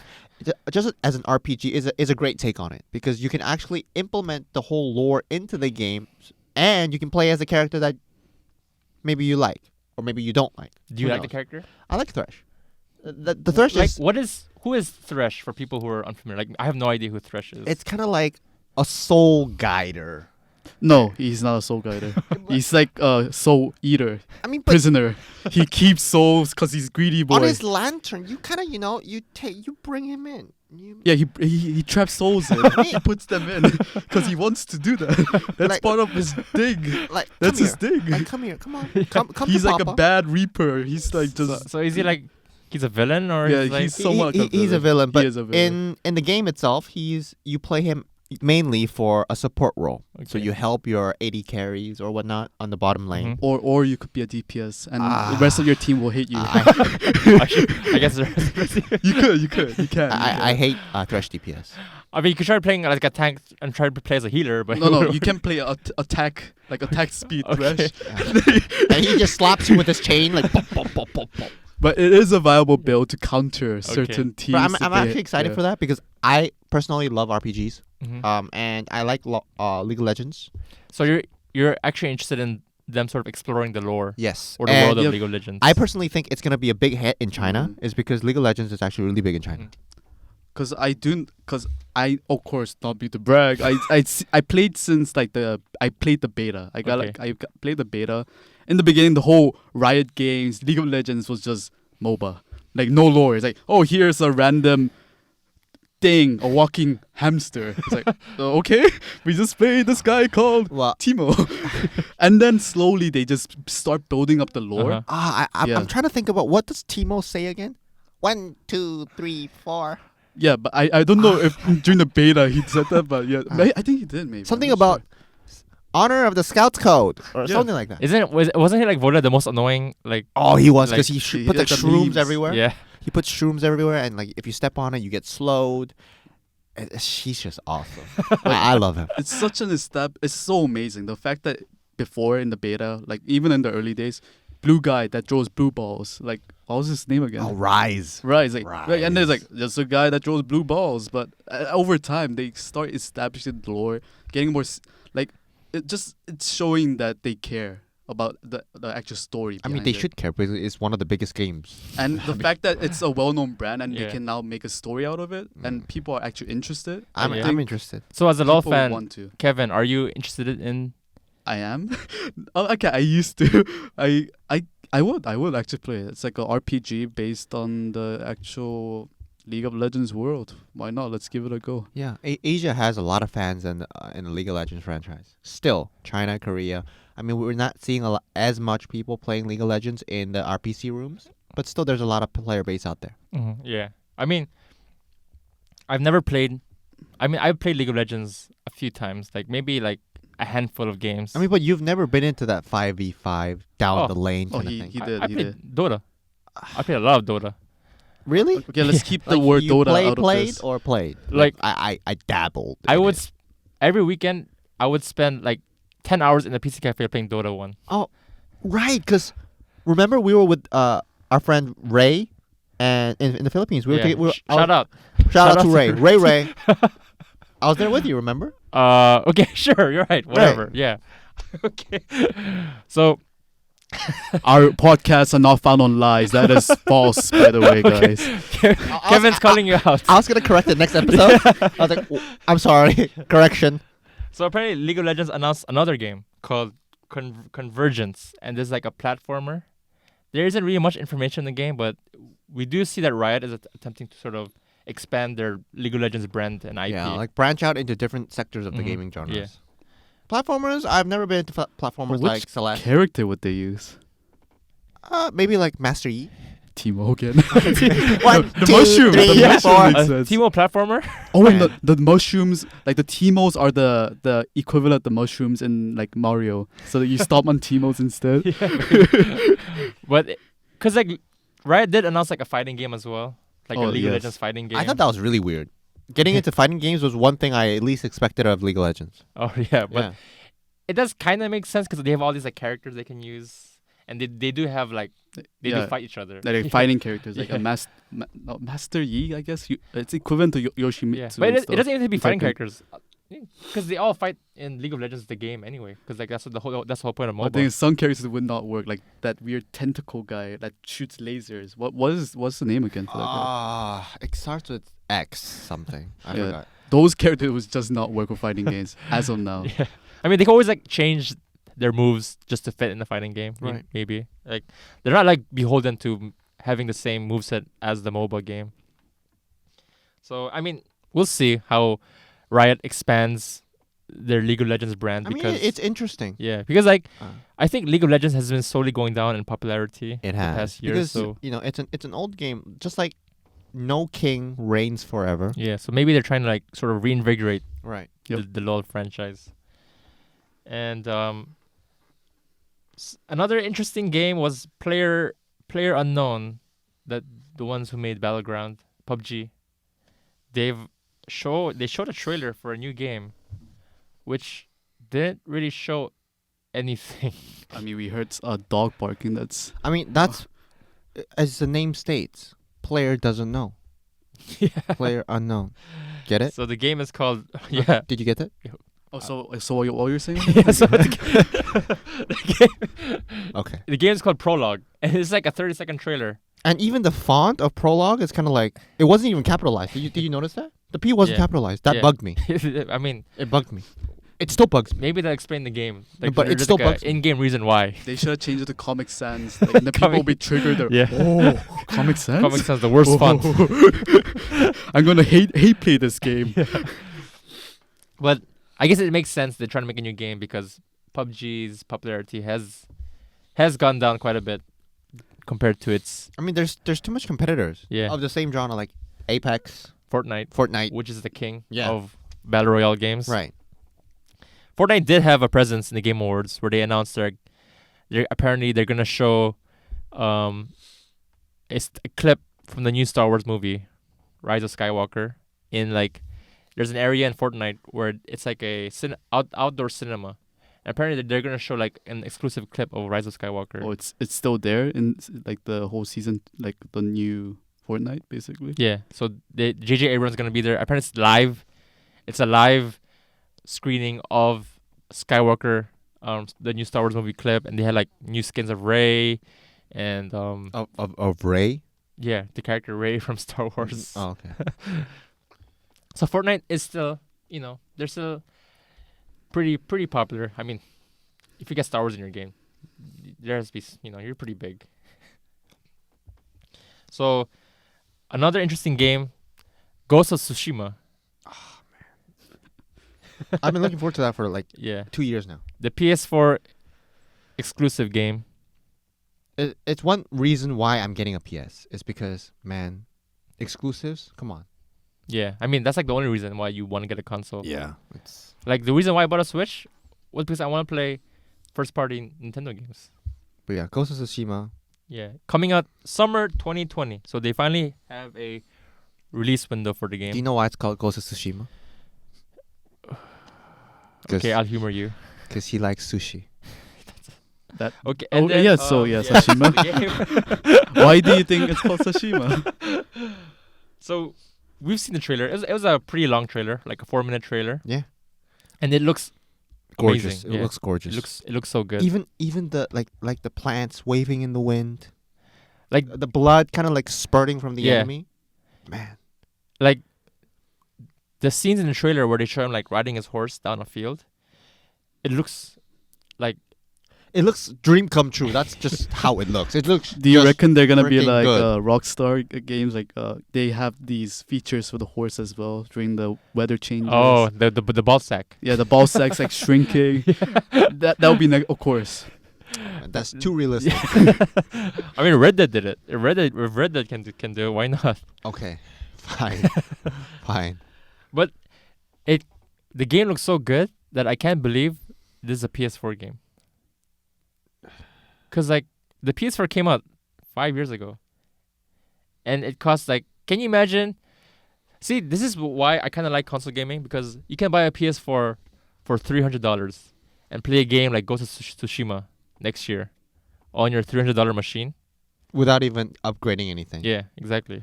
Just as an RPG is a great take on it, because you can actually implement the whole lore into the game, and you can play as a character that maybe you like or maybe you don't like. Do you Who like the knows? character? I like Thresh. The Thresh Like, is who is Thresh for people who are unfamiliar? Like, I have no idea who Thresh is. it's kind of like a soul guider. No, he's not a soul guider. He's like a soul eater, I mean, but prisoner. He keeps souls because he's greedy boy. on his lantern, you kind of you bring him in. Yeah, he traps souls in. He puts them in because he wants to do that. That's Like- part of his dig. Like That's come his here. dig. Like, come here, come on, come He's to like Papa. a bad reaper. He's like just so is he like he's a villain or Yeah, he's like he's somewhat like He's a villain, but He is a villain. in the game itself, you play him mainly for a support role. So Okay. you help your AD carries or whatnot on the bottom lane. Mhm. or you could be a DPS and the rest of your team will hate you. I guess the rest you can. I hate Thresh DPS. I mean, you could try playing like a tank and try to play as a healer, but No, you can play attack speed Okay. Thresh. And he just slaps you with his chain like pop, pop, pop, pop, pop. But it is a viable build to counter certain teams. But I'm that they- actually excited yeah. for that because I personally love RPGs. Mhm. And I like League of Legends. So you're actually interested in them sort of exploring the lore Yes. or the And world of yeah, League of Legends. I personally think it's gonna be a big hit in China, Mhm. is because League of Legends is actually really big in China. Mhm. Cause I of course not be to brag. I played since like I played the beta. I played the beta. In the beginning, the whole Riot Games, League of Legends was just MOBA. Like no lore. It's like, oh, here's a random thing, a walking hamster. It's like, okay, we just played this guy called Well, Timo, and then slowly they just start building up the lore. Uh-huh. Yeah. I'm trying to think about what does Timo say again. 1, 2, 3, 4. Yeah, but I don't know if during the beta he said that, but yeah, I think he did maybe. Something I'm not about honor of the Scouts Code or Yeah. something like that. Wasn't he like voted the most annoying? Like Oh, he was, like, because he he put like the the shrooms memes. everywhere. yeah. He puts shrooms everywhere, and like if you step on it, you get slowed. He's just awesome. I love him. It's such an step. It's so amazing. The fact that before in the beta, like even in the early days, blue guy that throws blue balls. Like what was his name again? Oh, Rise. Right, it's like, right, and there's Rise. like just a guy that throws blue balls. But over time, they start establishing the lore, getting more like it's showing that they care about the actual story. I mean, behind they it. should care because it's one of the biggest games. And the fact that it's a well-known brand and Yeah. they can now make a story out of it, and people are actually interested. I'm Yeah. I'm interested. So as a LoL People fan, want to. Kevin, are you interested in? I am. Oh, okay, I used to. I would actually play it. It's like a RPG based on the actual League of Legends world. Why not? Let's give it a go. Yeah, Asia has a lot of fans in the League of Legends franchise. Still, China, Korea. I mean, we're not seeing as much people playing League of Legends in the RPC rooms, but still, there's a lot of player base out there. Yeah. I mean, I've never played. I mean, I've played League of Legends a few times, like maybe like a handful of games. I mean, but you've never been into that 5v5 down Oh. the lane Oh, kind of he thing. did. I he played did. Dota. I played a lot of Dota. Really? Okay, let's keep the Like, word you Dota out of played this. or played? Like, I dabbled. I in would it. every weekend I would spend like 10 hours in the PC cafe playing Dota 1. Right, because remember we were with our friend Ray, and in the Philippines we were. Yeah. I was- Shout out. Shout out to Ray. Ray. Ray. I was there with you. Remember? Okay, sure, you're right. Whatever. Yeah. Okay. So Our podcasts are not found on lies. That is false, by the way, Okay. guys. Kevin's calling you out. I was gonna correct it next episode. I was like, I'm sorry. Correction. So apparently League of Legends announced another game called Convergence, and this is like a platformer. There isn't really much information in the game, but we do see that Riot is attempting to sort of expand their League of Legends brand and IP. Yeah, like branch out into different sectors of the Mhm. gaming genres. Yeah. Platformers. I've never been into platformers Which like Celeste. character would they use? Maybe like Master Yi. Teemo again. One, the two, mushroom. three, The mushroom four. makes sense. Teemo platformer. Oh, and the mushrooms, like the Teemos are the equivalent of the mushrooms in like Mario. So that you stop on Teemos instead. But because like Riot did announce like a fighting game as well, like a Oh, League of yes. Legends fighting game. I thought that was really weird. Getting into fighting games was one thing I at least expected of League of Legends. Oh yeah, but Yeah. it does kind of make sense because they have all these like characters they can use, and they do have like they do fight each other. Like they're fighting characters, like Yeah. a Master Yi, I guess. It's equivalent to Yoshimitsu. Yeah, but and it stuff. doesn't even have to be fighting Typing. characters, because they all fight in League of Legends, the game anyway. Because like that's what the whole point of I mobile. think some characters would not work, like that weird tentacle guy that shoots lasers. What's the name again for that guy? It starts with X something. I Yeah. forgot. Those characters would just not work with fighting games as of now. Yeah, I mean they can always like change their moves just to fit in the fighting game. Right. Maybe like they're not like beholden to having the same moveset as the mobile game. So I mean we'll see how Riot expands their League of Legends brand I mean, because it's interesting. yeah, because like Uh, I think League of Legends has been slowly going down in popularity It the has past years. because So it's an old game, just like no king reigns forever. yeah, so maybe they're trying to like sort of reinvigorate Right. Yep. the LoL franchise. And another interesting game was Player Unknown, that the ones who made Battleground, PUBG. They showed a trailer for a new game, which didn't really show anything. I mean, we heard a dog barking. That's I mean, that's as the name states. Player doesn't know. Yeah. Player unknown. Get it? So the game is called yeah. Did you get that? so what you're saying? Yeah, so the Okay. game is called Prologue, and it's like a 30-second trailer. And even the font of Prologue is kind of like it wasn't even capitalized. Did you notice that? The P wasn't Yeah. capitalized. That Yeah. bugged me. I mean, It bugged me. It still bugs me. maybe they'll explain the game. No, but it there's still like a bugs me. in-game reason why. They should have changed it to Comic Sans. Like, and the people Comic- will be triggered. They're, Yeah. Oh, Comic Sans. Comic Sans, the worst font. I'm gonna hate play this game. But I guess it makes sense they're trying to make a new game because PUBG's popularity has gone down quite a bit compared to its I mean, there's too much competitors of the same genre, like Apex, Fortnite, Fortnite. which is the king Yeah. of battle royale games. Right. Fortnite did have a presence in the Game Awards where they announced they're apparently they're gonna show a clip from the new Star Wars movie, Rise of Skywalker. In like, there's an area in Fortnite where it's like a outdoor cinema. And apparently they're gonna show like an exclusive clip of Rise of Skywalker. Oh, it's still there in like the whole season, like the new Fortnite, basically. Yeah, so J.J. Abrams gonna be there. Apparently it's live. It's a live screening of Skywalker, the new Star Wars movie clip, and they had like new skins of Rey, and Of Ray. yeah, the character Rey from Star Wars. Oh, okay. So Fortnite is still, they're still pretty popular. I mean, if you get Star Wars in your game, there has to be, you're pretty big. So another interesting game, Ghost of Tsushima. I've been looking forward to that for like Yeah, 2 years now. the PS4 exclusive game. It's one reason why I'm getting a PS. It's because, man, exclusives. Come on. Yeah, I mean that's like the only reason why you want to get a console. Yeah. It's Like the reason why I bought a Switch was because I want to play first-party Nintendo games. But yeah, Ghost of Tsushima. Yeah, coming out summer 2020. So they finally have a release window for the game. Do you know why it's called Ghost of Tsushima? Okay, I'll humor you. Because he likes sushi. That. Okay. Oh, And then, yeah, so, yeah, Tsushima. the game. Why do you think it's called Tsushima? So we've seen the trailer. It was a pretty long trailer, like a 4-minute trailer. Yeah. And it looks Gorgeous. amazing. It Yeah. looks gorgeous. It looks so good. even the like the plants waving in the wind. Like The blood kind of like spurting from the Yeah. enemy. Man. like the scenes in the trailer where they show him like riding his horse down a field. It looks like It looks dream come true. That's just how it looks. It looks. Do you just reckon they're gonna be freaking like good. Rockstar games? Like they have these features for the horse as well during the weather changes. the ball sack. yeah, the ball sack's like shrinking. That would be of course. That's too realistic. I mean, Red Dead did it. If Red Dead can do it, why not? Okay, fine, fine. But the game looks so good that I can't believe this is a PS4 game. Cause like the PS4 came out 5 years ago, and it costs like. Can you imagine? See, this is why I kind of like console gaming, because you can buy a PS4 for $300 and play a game like Ghost of Tsushima next year on your $300 machine. Without even upgrading anything. Yeah, exactly.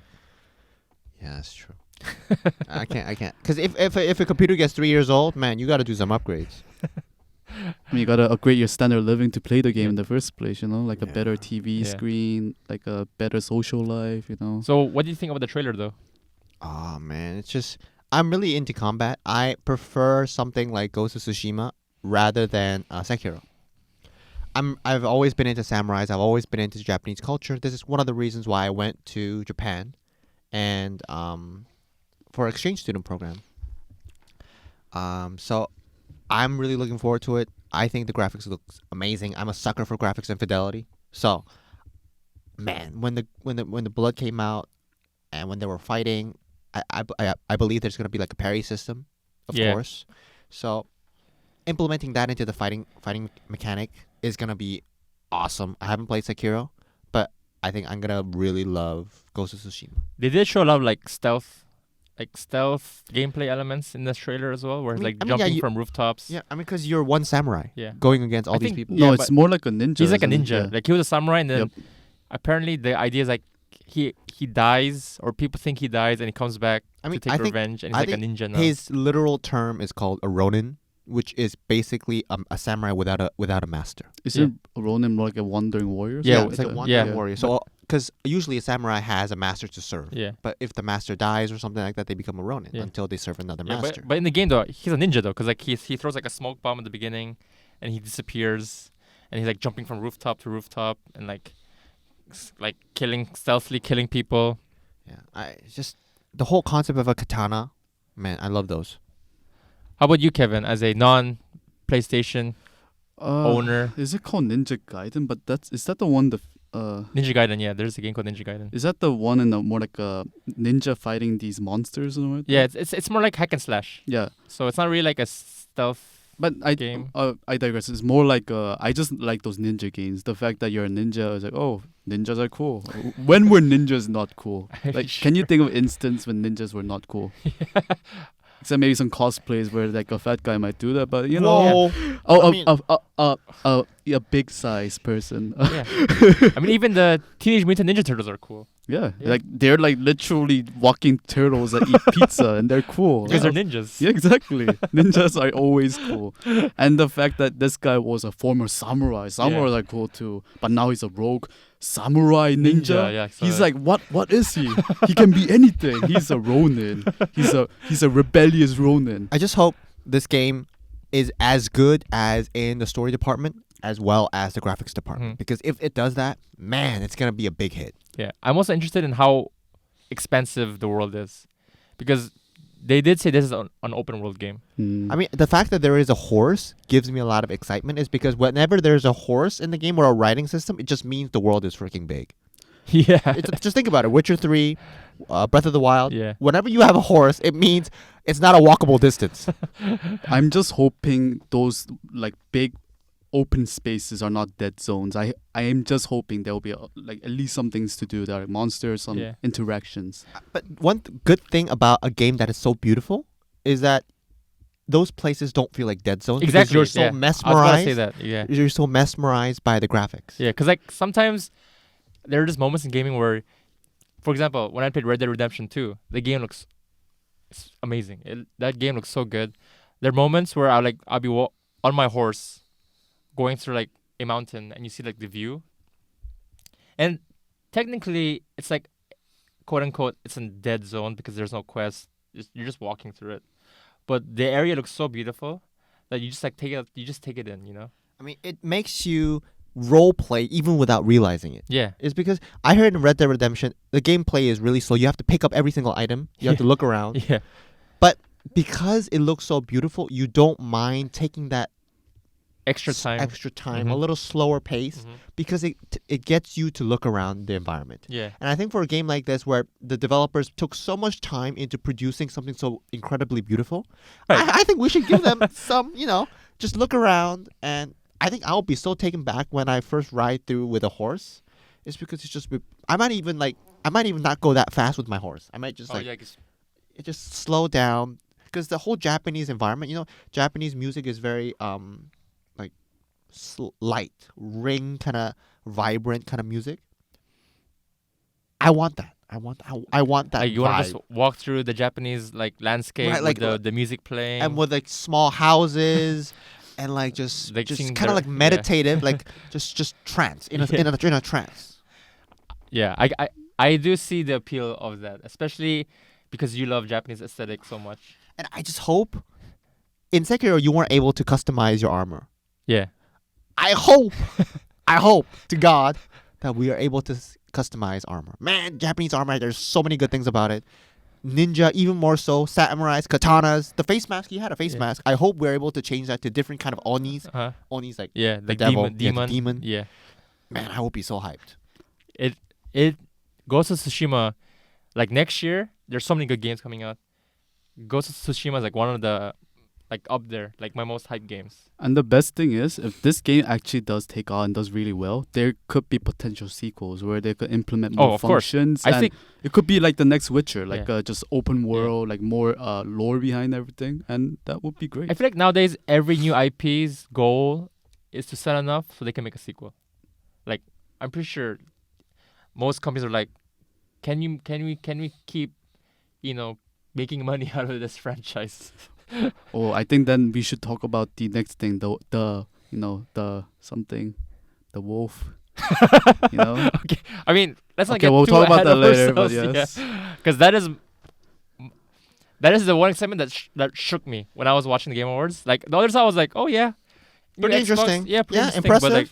Yeah, that's true. I can't. Because if a computer gets 3 years old, man, you got to do some upgrades. I mean, you gotta upgrade your standard of living to play the game in the first place, you know, like a Yeah. better TV Yeah. screen, like a better social life, you know. So, what do you think about the trailer, though? Oh man, it's just I'm really into combat. I prefer something like Ghost of Tsushima rather than Sekiro. I've always been into samurais. I've always been into Japanese culture. This is one of the reasons why I went to Japan, and for exchange student program. So I'm really looking forward to it. I think the graphics looks amazing. I'm a sucker for graphics and fidelity. So, man, when the blood came out and when they were fighting, I believe there's gonna be like a parry system, of Yeah. course. So implementing that into the fighting mechanic is gonna be awesome. I haven't played Sekiro, but I think I'm gonna really love Ghost of Tsushima. They did show a lot of like stealth gameplay elements in this trailer as well, where it's like jumping you- from rooftops. Yeah, I mean, because you're one samurai Yeah. going against all I these think- people. Yeah, No, it's but more like a ninja. He's like a isn't it? ninja. Yeah. Like he was a samurai, and then Yep. apparently the idea is like he dies, or people think he dies, and he comes back I mean, to take I think revenge, and I he's like a think ninja now. his literal term is called a ronin, which is basically a samurai without a master. Isn't Ronin more like a wandering warrior? or Yeah, something it's like that? one yeah. warrior. So, because usually a samurai has a master to serve. Yeah. But if the master dies or something like that, they become a ronin Yeah. until they serve another Yeah, master. but in the game though, he's a ninja though, because like he throws like a smoke bomb at the beginning, and he disappears, and he's like jumping from rooftop to rooftop, and like stealthily killing people. yeah, it's just the whole concept of a katana, man, I love those. How about you, Kevin, as a non-PlayStation owner? Is it called Ninja Gaiden? But is that the one Ninja Gaiden, yeah, there's a game called Ninja Gaiden. is that the one in the more like a ninja fighting these monsters or what? Yeah, it's more like hack and slash. Yeah. So it's not really like a stealth. But Game. I digress. It's more like I just like those ninja games. The fact that you're a ninja is like, oh, ninjas are cool. When were ninjas not cool? Like, can you think of instance when ninjas were not cool? Except maybe some cosplays where like a fat guy might do that, but you know, Whoa. a big size person. Yeah. I mean, even the Teenage Mutant Ninja Turtles are cool. Yeah, Yeah. like they're like literally walking turtles that eat pizza, and they're cool. Because they're ninjas. Yeah, exactly. Ninjas are always cool. And the fact that this guy was a former samurai. Samurais are cool too. But now he's a rogue samurai ninja. yeah. So He's like, what is he? He can be anything. He's a ronin. He's a rebellious ronin. I just hope this game is as good as in the story department as well as the graphics department. Mhm. Because if it does that, man, it's gonna be a big hit. yeah, I'm also interested in how expansive the world is, because they did say this is an open world game. Hmm. I mean, the fact that there is a horse gives me a lot of excitement, is because whenever there's a horse in the game or a riding system, it just means the world is freaking big. Yeah. Just think about it. Witcher 3, Breath of the Wild. Yeah. Whenever you have a horse, it means it's not a walkable distance. I'm just hoping those like big open spaces are not dead zones. I am just hoping there will be like at least some things to do. There are monsters, some Yeah. But interactions. one good thing about a game that is so beautiful is that those places don't feel like dead zones. because Exactly. You're so yeah. I was mesmerized. gonna say that. Yeah. You're so mesmerized by the graphics. Yeah, because like sometimes there are just moments in gaming where, for example, when I played Red Dead Redemption 2, the game looks amazing. That game looks so good. There are moments where I'll be on my horse, going through like a mountain, and you see like the view. And technically, it's like, quote unquote, it's a dead zone because there's no quest. You're just walking through it, but the area looks so beautiful that you just like take it. You just take it in, you know. I mean, it makes you role play even without realizing it. Yeah. It's because I heard in Red Dead Redemption, the gameplay is really slow. You have to pick up every single item. You have to look around. Yeah. Because it looks so beautiful, you don't mind taking that extra time. extra time, a Mhm. little slower pace, Mhm. because it gets you to look around the environment. Yeah. And I think for a game like this, where the developers took so much time into producing something so incredibly beautiful, Right. I think we should give them some, just look around. And I think I'll be so taken back when I first ride through with a horse. It's because it's just, I might even not go that fast with my horse. I might just Oh yeah. 'Cause- it just slow down, because the whole Japanese environment, Japanese music is very like light, ring kind of vibrant kind of music. I want that. I want that Like you want vibe. to just walk through the Japanese like landscape Right, with like- the music playing. And with like small houses and like just Like seeing kind of their- like meditative, like just trance in a trance. Yeah, I do see the appeal of that, especially because you love Japanese aesthetic so much. And I just hope in Sekiro you weren't able to customize your armor. Yeah. I hope to God that we are able to customize armor. Man, Japanese armor, there's so many good things about it. Ninja, even more so. Samurais, katanas, the face mask. You had a face Yeah. mask. I hope we're able to change that to different kind of onis. Uh-huh. Onis like, Yeah, the devil, demon. yeah, the demon. Yeah. man, I hope he's so hyped. It Ghost of Tsushima, like next year, there's so many good games coming out. Ghost of Tsushima is like one of the like up there, like my most hyped games. And the best thing is, if this game actually does take on and does really well, there could be potential sequels where they could implement more Of course. functions. I and think it could be like the next Witcher, like Yeah. just open world, like more lore behind everything, and that would be great. I feel like nowadays every new IP's goal is to sell enough so they can make a sequel. Like I'm pretty sure most companies are like, can we keep, making money out of this franchise? Oh, I think then we should talk about the next thing, the something, the wolf. Okay, I mean let's not Okay, get we'll too talk about ahead that of later, but ourselves, yes. because that is the one excitement that shook me when I was watching the Game Awards. Like the other side, I was like, oh yeah, new Pretty Xbox, interesting. Yeah, pretty Yeah, interesting. But like,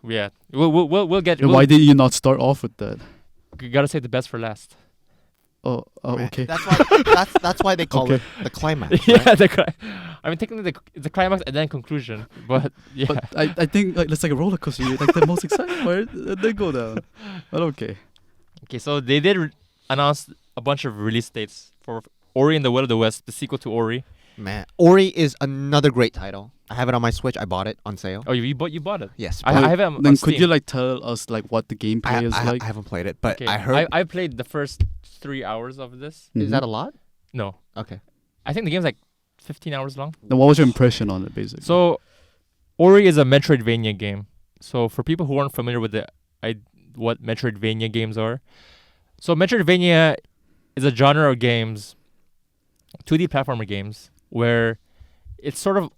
yeah, we'll get. And We'll, why did you not start off with that? you gotta save the best for last. Oh, Man, okay. That's why they call Okay. it the climax. Yeah, right? I mean technically the climax and then conclusion, but yeah. But I think like it's like a roller coaster. You like the most exciting part, and then go down. But okay. Okay, so they did announce a bunch of release dates for Ori and the Will of the West, the sequel to Ori. Man, Ori is another great title. I have it on my Switch. I bought it on sale. Oh, you bought it? Yes, I but have it on Then Steam. could you like tell us like what the gameplay is like? I haven't played it, but Okay, I heard. I played the first 3 hours of this. Is Mhm. that a lot? No, Okay. I think the game's like 15 hours long. Then what was your impression on it, basically? So, Ori is a Metroidvania game. So, for people who aren't familiar with what Metroidvania games are, so Metroidvania is a genre of games, 2D platformer games, where it's sort of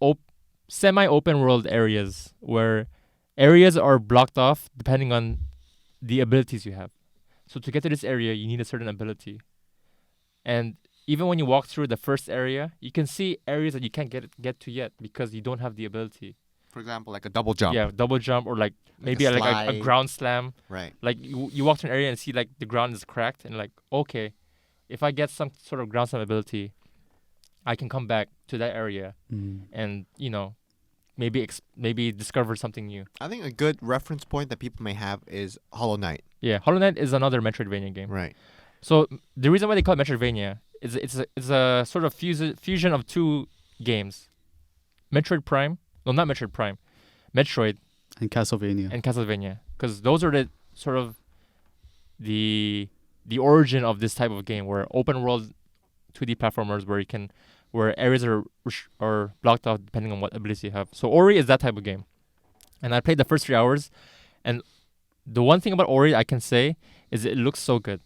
semi-open world areas, where areas are blocked off depending on the abilities you have. So, to get to this area, you need a certain ability. And even when you walk through the first area, you can see areas that you can't get to yet because you don't have the ability. For example, like a double jump. Yeah, double jump or like maybe a like a slide. ground slam. Right. Like you walk to an area and see like the ground is cracked and like, okay, if I get some sort of ground slam ability, I can come back to that area Mm. and maybe discover something new. I think a good reference point that people may have is Hollow Knight. Yeah, Hollow Knight is another Metroidvania game. Right. So the reason why they call it Metroidvania is it's a sort of fusion of two games, Metroid Prime. No, not Metroid Prime, Metroid And Castlevania. and Castlevania, because those are the sort of the origin of this type of game, where open world 2D platformers where areas are blocked out depending on what abilities you have. So Ori is that type of game, and I played the first 3 hours, and the one thing about Ori I can say is it looks so good.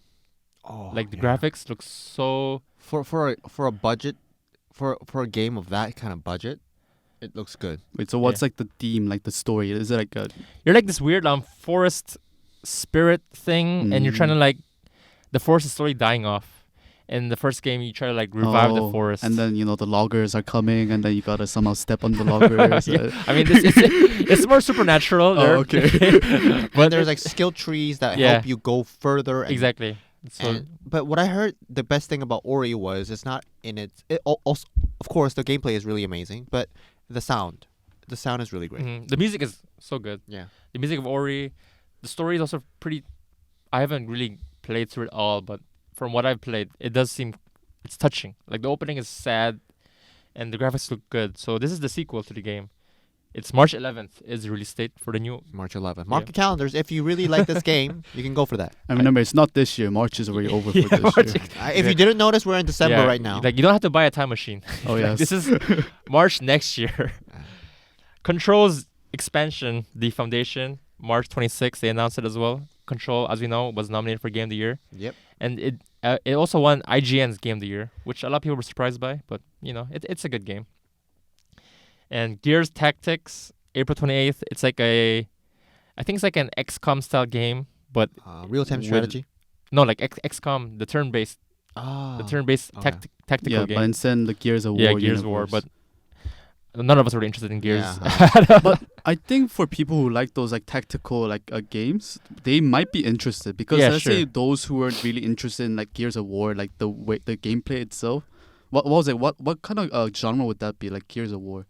Oh, Like the yeah. graphics look so. for a budget, for a game of that kind of budget, it looks good. Wait, so what's Yeah. like the theme, like the story? Is it like a You're like this weird forest spirit thing, and you're trying to like, the forest is slowly dying off. In the first game, you try to like revive the forest, and then the loggers are coming, and then you gotta somehow step on the loggers. Yeah. I mean, it's more supernatural. Oh, there. okay. But there's like skill trees that Yeah. help you go further. And, Exactly. So but what I heard, the best thing about Ori was it's not in its. Also, of course, the gameplay is really amazing, but the sound, the sound is really great. The music is so good. Yeah. The music of Ori, the story is also pretty. I haven't really played through it all, but from what I've played, it does seem it's touching. Like the opening is sad, and the graphics look good. So this is the sequel to the game. It's March 11th is the release date for the new. March 11th. Mark your calendars. If you really like this game, you can go for that. And remember, it's not this year. March is already over for this March year. If you didn't notice, we're in December right now. Like you don't have to buy a time machine. Oh yes. This is March next year. Control's expansion, The Foundation, March 26th. They announced it as well. Control, as we know, was nominated for Game of the Year. Yep. And it also won IGN's Game of the Year, which a lot of people were surprised by. But it's a good game. And Gears Tactics, April 28th. It's like I think it's like an XCOM style game, but real-time strategy. No, like XCOM, the turn-based, tactical Yeah, game. but instead the Gears of War. Yeah, Gears of War, but none of us were interested in Gears. Yeah. But I think for people who like those like tactical games, they might be interested because let's say those who weren't really interested in like Gears of War, like the gameplay itself. What was it? What kind of genre would that be? Like Gears of War.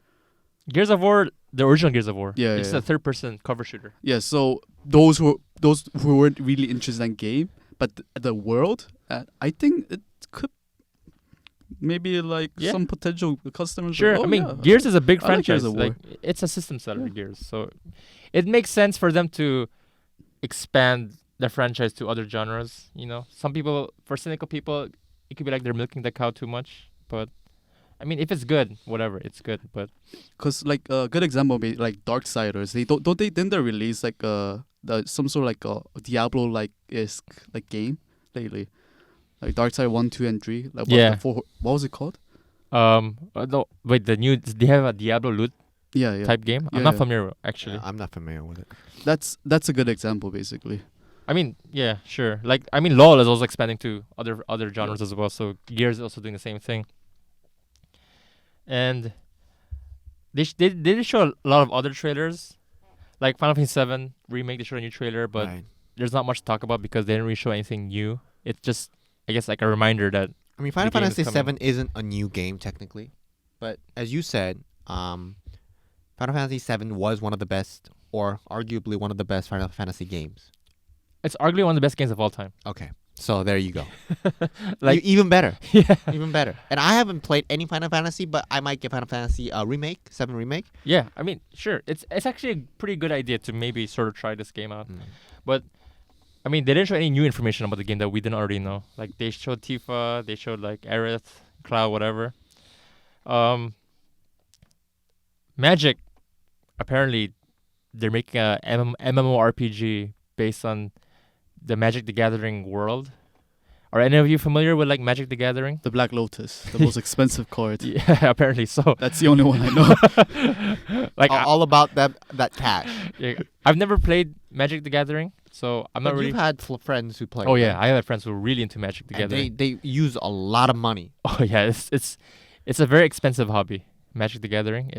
Gears of War, the original Gears of War. Yeah, it's a third-person cover shooter. Yeah, so those who weren't really interested in game, but the world, I think it could maybe some potential customers. Sure, like, Gears is a big I like franchise. Gears of War. Like it's a system seller, Gears, so it makes sense for them to expand the franchise to other genres. Some people, for cynical people, it could be like they're milking the cow too much, but. If it's good, whatever, it's good. But because like a good example would be like Darksiders. Didn't they release like some sort of like a Diablo like game lately, like Darksiders 1, 2, and 3. Like what was it called? No, wait, they have a Diablo loot type game. I'm not familiar actually. I'm not familiar with it. That's a good example basically. Yeah, sure. Like LoL is also expanding to other genres as well. So Gears is also doing the same thing. And they did show a lot of other trailers, like Final Fantasy VII Remake. They showed a new trailer, but there's not much to talk about because they didn't really show anything new. It's just, I guess, like a reminder that Final Fantasy VII isn't a new game technically, but as you said, Final Fantasy VII was one of the best, or arguably one of the best Final Fantasy games. It's arguably one of the best games of all time. Okay. So there you go. Like even better. Yeah. Even better. And I haven't played any Final Fantasy, but I might get Final Fantasy remake, 7 remake. Yeah, sure. It's actually a pretty good idea to maybe sort of try this game out. But they didn't show any new information about the game that we didn't already know. Like they showed Tifa, they showed like Aerith, Cloud, whatever. Magic, apparently they're making a MMORPG based on the Magic the Gathering world. Are any of you familiar with like Magic the Gathering? The Black Lotus, the most expensive card. Yeah, apparently so. That's the only one I know. Like all about that cash. Yeah, I've never played Magic the Gathering, so I'm not really. You've had friends who play. Oh yeah, I have friends who are really into Magic the Gathering. They use a lot of money. Oh yeah, it's a very expensive hobby. Magic the Gathering.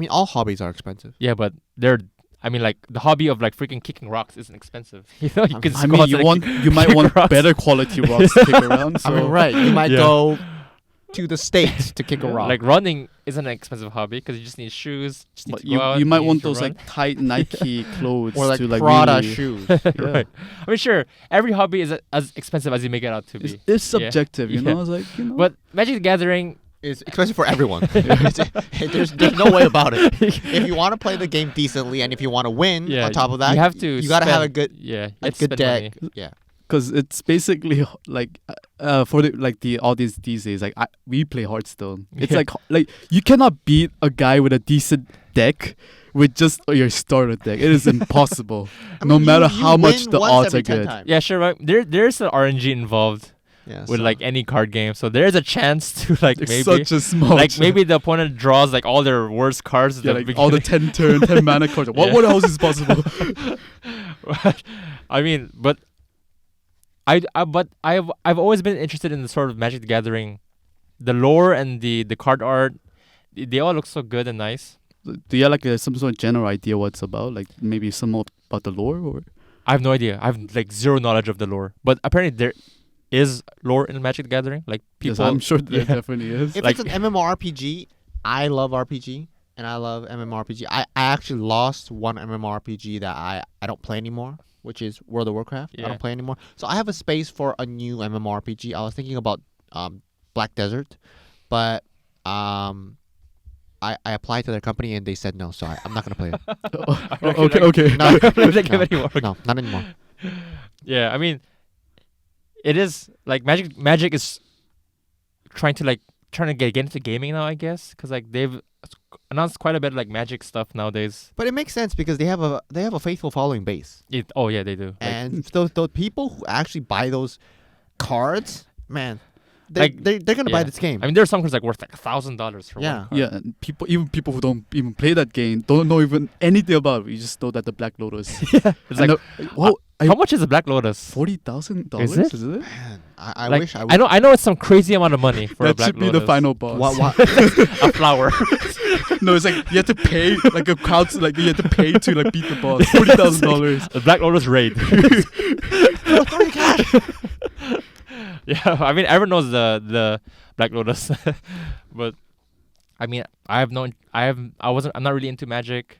All hobbies are expensive. Yeah, but like the hobby of like freaking kicking rocks isn't expensive. You might want better quality rocks to kick around. So. Right. You might go to the States to kick a rock. Like running isn't an expensive hobby because you just need shoes. You might want those like tight Nike clothes or like to like Prada really shoes. Right. Sure, every hobby is as expensive as you make it out to be. It's subjective, you know. It's like But Magic the Gathering is expensive for everyone. There's no way about it. If you want to play the game decently and if you want to win, on top of that, you have to. You gotta have a good deck. Money. Yeah. Because it's basically like for the audience these days, like we play Hearthstone. It's like you cannot beat a guy with a decent deck with just your starter deck. It is impossible, no matter how much the odds are good. Yeah, sure. Right. There's an RNG involved. Yeah, with like any card game, so there's a chance to like maybe such a small maybe the opponent draws like all their worst cards. Yeah, like all the 10 mana cards. What else is possible? But I've always been interested in the sort of Magic the Gathering, the lore and the card art. They all look so good and nice. Do you have like some sort of general idea what it's about? Like maybe some more about the lore, or I have no idea. I have like zero knowledge of the lore, but apparently there is lore in Magic the Gathering. Like people, yes, I'm sure there definitely is. If it's an MMORPG, I love RPG, and I love MMORPG. I actually lost one MMORPG that I don't play anymore, which is World of Warcraft. I Yeah. don't play anymore. So I have a space for a new MMORPG. I was thinking about Black Desert, but I applied to their company and they said no, so I'm not gonna play it. Okay. No, Not gonna give no, anymore. no, not anymore. Yeah, I mean, it is like Magic is trying to get into gaming now, I guess, because like they've announced quite a bit of like Magic stuff nowadays. But it makes sense because they have a faithful following base, Oh yeah, they do. and those people who actually buy those cards, man, they're gonna buy yeah. this game. I mean, there are some cards like worth like $1,000 for Yeah. one card. Yeah, and people who don't even play that game don't know even anything about it. You just know that the Black Lotus. Yeah, it's like Well, how much is the Black Lotus? $40,000? Is it? Is it? Man, I Like, wish I. I know it's some crazy amount of money for a That Black should be Lotus. the final boss. What? A flower. No, it's like you have to pay like a crowd, like you have to pay to like beat the boss. $40,000. The Black Lotus raid. Throw your cash. Yeah, I mean everyone knows the Black Lotus, but I mean I'm not really into Magic.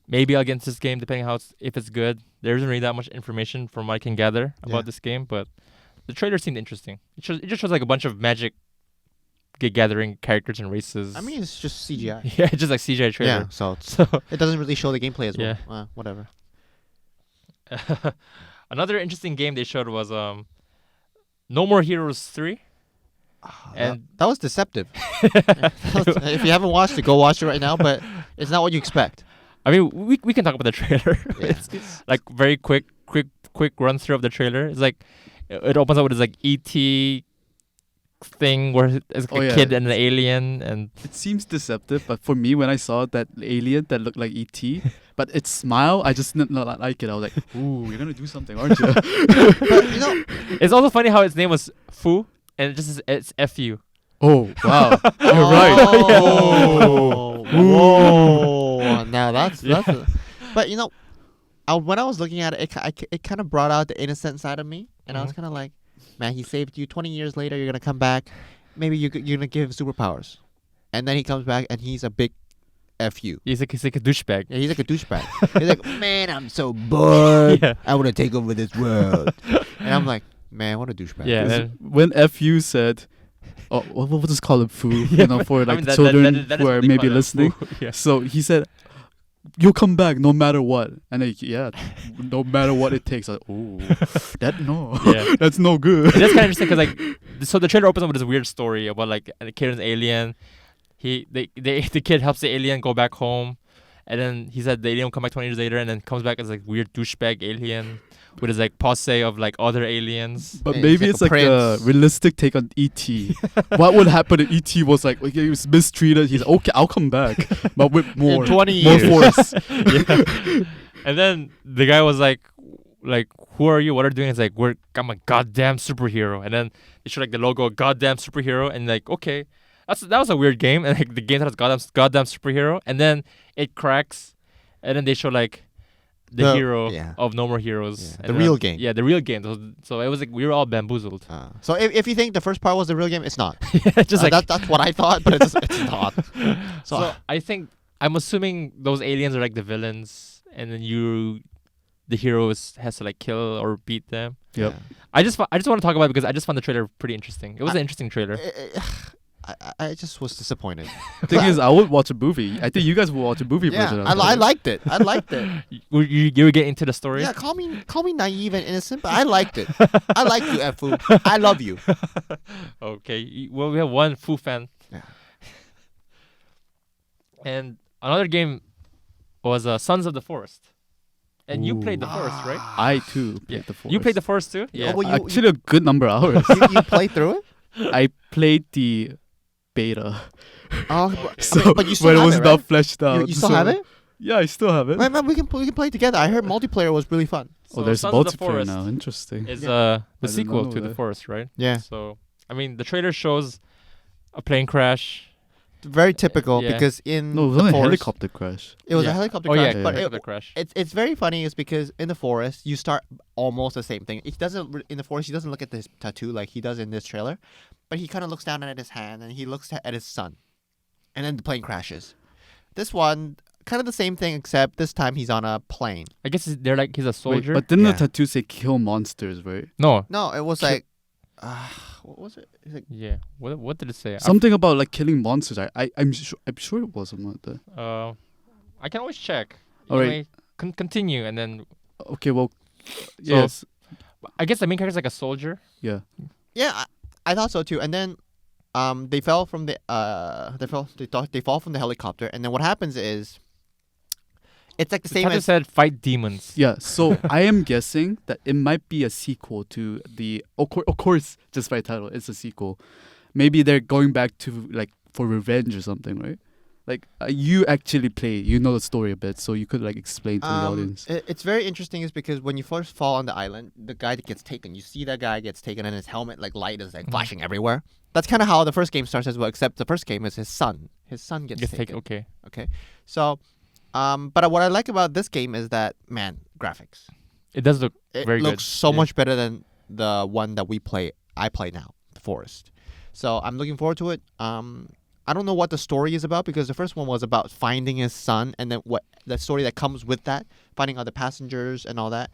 Maybe I'll get into this game depending how if it's good. There isn't really that much information from what I can gather Yeah. about this game, but the trailer seemed interesting. It just shows like a bunch of Magic gathering characters and races. I mean, it's just CGI. yeah, it's just like CGI Yeah, trailer. so So it doesn't really show the gameplay as well. Yeah. Whatever. another interesting game they showed was No More Heroes 3. And that was deceptive. If you haven't watched it, go watch it right now. But it's not what you expect. I mean, we can talk about the trailer. Yeah. It's like very quick run through of the trailer. It's like it opens up with this like ET thing where it's like Oh, a yeah. kid and an alien, and It seems deceptive, but for me, when I saw that alien that looked like ET, but its smile, I just did not like it. I was like, "Ooh, you're gonna do something, aren't you?" But you know, it's also funny how its name was Fu, and it's FU. Oh wow, you're right. Oh, whoa! Now that's. But you know, when I was looking at it, it kind of brought out the innocent side of me, and I was kind of like, man, he saved you. 20 years later, you're gonna come back. Maybe you're gonna give him superpowers, and then he comes back and he's a big fu. He's like a douchebag. Yeah, he's like a douchebag. He's like, man, I'm so bored. Yeah. I want to take over this world. And I'm like, man, what a douchebag. Yeah. 'Cause then- when FU said, "Oh, what just call it foo?" You know, for I like mean, the children that is who what are they maybe call it, listening. Fu. Yeah. So he said, "You'll come back no matter what," and like, yeah, no matter what it takes. Like, oh, Yeah. that's no good. And that's kind of interesting because like, so the trailer opens up with this weird story about like a kid and an alien. The kid helps the alien go back home, and then he said the alien will come back 20 years later, and then comes back as like weird douchebag alien with his like posse of like other aliens. But It's maybe like it's a like a prince. realistic take on ET. What would happen if ET was like, okay, he was mistreated? He's okay, I'll come back, but with more, In 20 more years. force. Yeah. And then the guy was like, who are you? What are you doing? It's like, I'm a goddamn superhero. And then they show like the logo, goddamn superhero, and like, okay, that was a weird game. And like the game that has goddamn superhero, and then it cracks, and then they show like the hero yeah. of No More Heroes, Yeah, and the then- real game. Yeah, the real game. So it was like we were all bamboozled. So if you think the first part was the real game, it's not. Just like that's what I thought, but it's not. so I'm assuming those aliens are like the villains, and then the hero has to like kill or beat them. Yep. I just want to talk about it because I just found the trailer pretty interesting. It was an interesting trailer. I just was disappointed. The thing is, I would watch a movie. I think you guys will watch a movie version Yeah, of I it. liked it. I liked it. You were getting into the story. Yeah, call me naive and innocent, but I liked it. I like you, Fu. I love you. Okay. Well, we have one Fu fan. Yeah. And another game was Sons of the Forest. And you played the Forest, right? I too played Yeah. the Forest. You played the Forest too? Yeah. well, you- Actually, a good number of hours. You played through it? I played the beta, Oh, so but you still when it have was it, not right? fleshed out. You still so- have it? Yeah, I still have it. Man, we can play it together. I heard multiplayer was really fun. So Oh, there's Sons of the multiplayer Forest now. Interesting. is Yeah. the I did not sequel know to The that. Forest, right? Yeah, So, I mean, the trailer shows a plane crash. very typical Yeah. because in No, it was the a forest, helicopter crash. it was Yeah. a helicopter Oh crash. yeah, But helicopter crash. it's very funny is because in the forest you start almost the same thing. He doesn't in the forest. He doesn't look at his tattoo like he does in this trailer, but he kind of looks down at his hand and he looks at his son, and then the plane crashes. This one, kind of the same thing, except this time he's on a plane. I guess they're like he's a Wait, soldier. but didn't Yeah. the tattoo say kill monsters, right? No. No, it was Ki- like, what was it? It's like, Yeah. What did it say? Something about like killing monsters. I'm sure it was something like that. I can always check. All right. Anyway, continue and then Okay, well, yes, I guess the main character is like a soldier. yeah. yeah, I thought so too. And then, they fell from the they fall from the helicopter, and then what happens is, it's like the The same title as said fight demons. Yeah, so I am guessing that it might be a sequel to the. Of course, just by title, it's a sequel. Maybe they're going back to like for revenge or something, right? Like you actually play, you know the story a bit, so you could like explain to the audience. It's very interesting, is because when you first fall on the island, the guy that gets taken, you see that guy gets taken, and his helmet like light is like flashing everywhere. That's kind of how the first game starts as well. Except the first game is his son. His son gets taken. Okay. Okay, so, but what I like about this game is that, man, graphics. It does look It very looks good. so Yeah. much better than the one that I play now, The Forest. So I'm looking forward to it. I don't know what the story is about, because the first one was about finding his son, and then what the story that comes with that, finding other passengers and all that.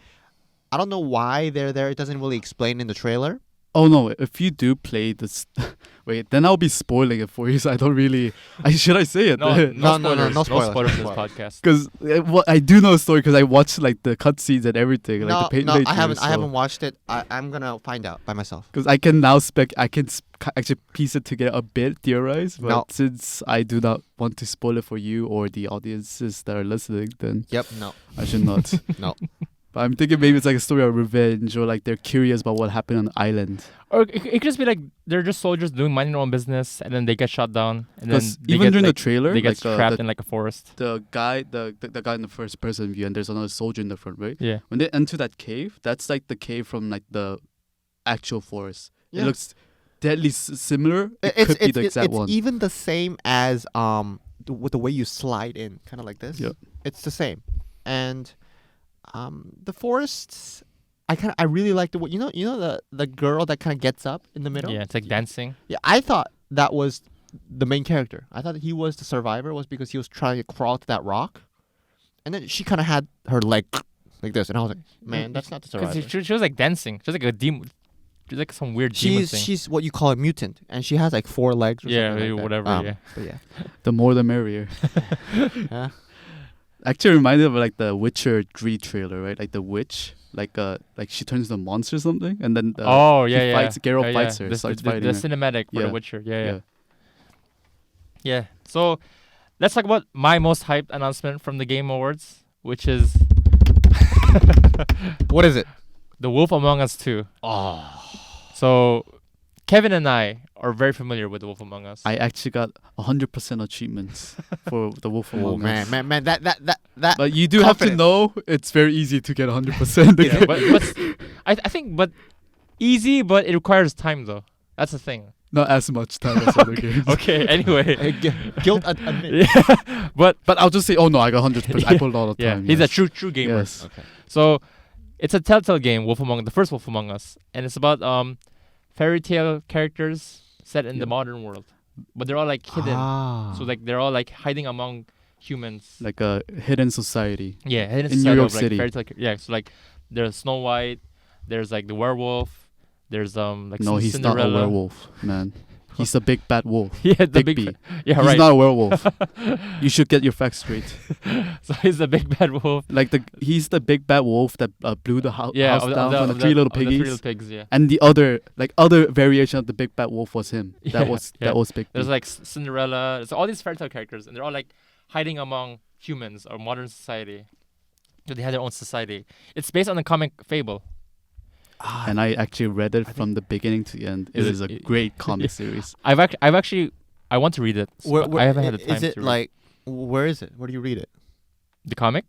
I don't know why they're there. It doesn't really explain in the trailer. Oh no! If you do play this, wait, then I'll be spoiling it for you. So I don't really. Should I say it? No, No, spoilers. no spoilers. No spoilers in No this podcast. Because I do know the story because I watched like the cutscenes and everything. Like the No, I haven't. playthroughs, I haven't watched it. I'm gonna find out by myself. Because I can now actually piece it together a bit, theorize. But No. since I do not want to spoil it for you or the audiences that are listening, then Yep. No. I should not. No. But I'm thinking maybe it's like a story of revenge, or like they're curious about what happened on the island. Or it could just be like they're just soldiers doing minding their own business, and then they get shot down, and then Because they even get, during like, the trailer, they get like, trapped in like a forest. the guy in the first person view, and there's another soldier in the front, right? Yeah. When they enter that cave, that's like the cave from like the actual forest. Yeah. It looks deadly similar. It It's could be the exact it's one. even the same as with the way you slide in, kind of like this. Yep. It's the same, and the forests. I really like the way you know the girl that kind of gets up in the middle. Yeah, it's like dancing. Yeah, I thought that was the main character. I thought he was the survivor, was because he was trying to crawl to that rock, and then she kind of had her leg like this, and I was like, man, that's not the Because survivor. she was like dancing. She was like a demon. She's like some weird demon thing. She's what you call a mutant, and she has like 4 legs. Or Yeah, something like that. whatever, yeah. But yeah. The more the merrier. Yeah. Actually reminded of like the Witcher 3 trailer, right? Like the witch, like she turns into a monster or something, and then Geralt fights her, starts the fighting her. cinematic for Yeah. The Witcher. Yeah. So let's talk about my most hyped announcement from the Game Awards, which is What is it? The Wolf Among Us 2. So Kevin and I are very familiar with The Wolf Among Us. I actually got 100% achievements for the Wolf Oh Among Us. man, that. But you do have to Confident. know it's very easy to get 100%. yeah, but I think easy, but it requires time though. That's the thing. Not as much time as other games. Okay, anyway. Guilt admit. Yeah. But But I'll just say, oh no, I got 100%. I put a lot of yeah, time. he's yes. a true gamer. Yes. Okay. So it's a Telltale game, the first Wolf Among Us, and it's about fairy tale characters set in the Yeah. modern world, but they're all like hidden. So like they're all like hiding among humans. Like a hidden society. Yeah, hidden in New society York of, like, City. fairy tale. Yeah, so like there's Snow White, there's like the werewolf, there's like No, he's Cinderella. not a werewolf, man. He's a big bad wolf. Yeah, the Big big. B. Yeah, He's right. not a werewolf. You should get your facts straight. So he's the big bad wolf. Like he's the big bad wolf that blew the house Yeah, down from the three little of the piggies. Three Little Pigs. Yeah. And the other variation of the big bad wolf was him. Yeah, yeah. That was Big B. There's like Cinderella. There's all these fairy tale characters, and they're all like hiding among humans or modern society. So they have their own society. It's based on the comic Fable. And I actually read it from the beginning to the end. It is a great comic Yeah. series. I want to read it. but I haven't had the time Is it to read like? Where is it? Where do you read it? the comic.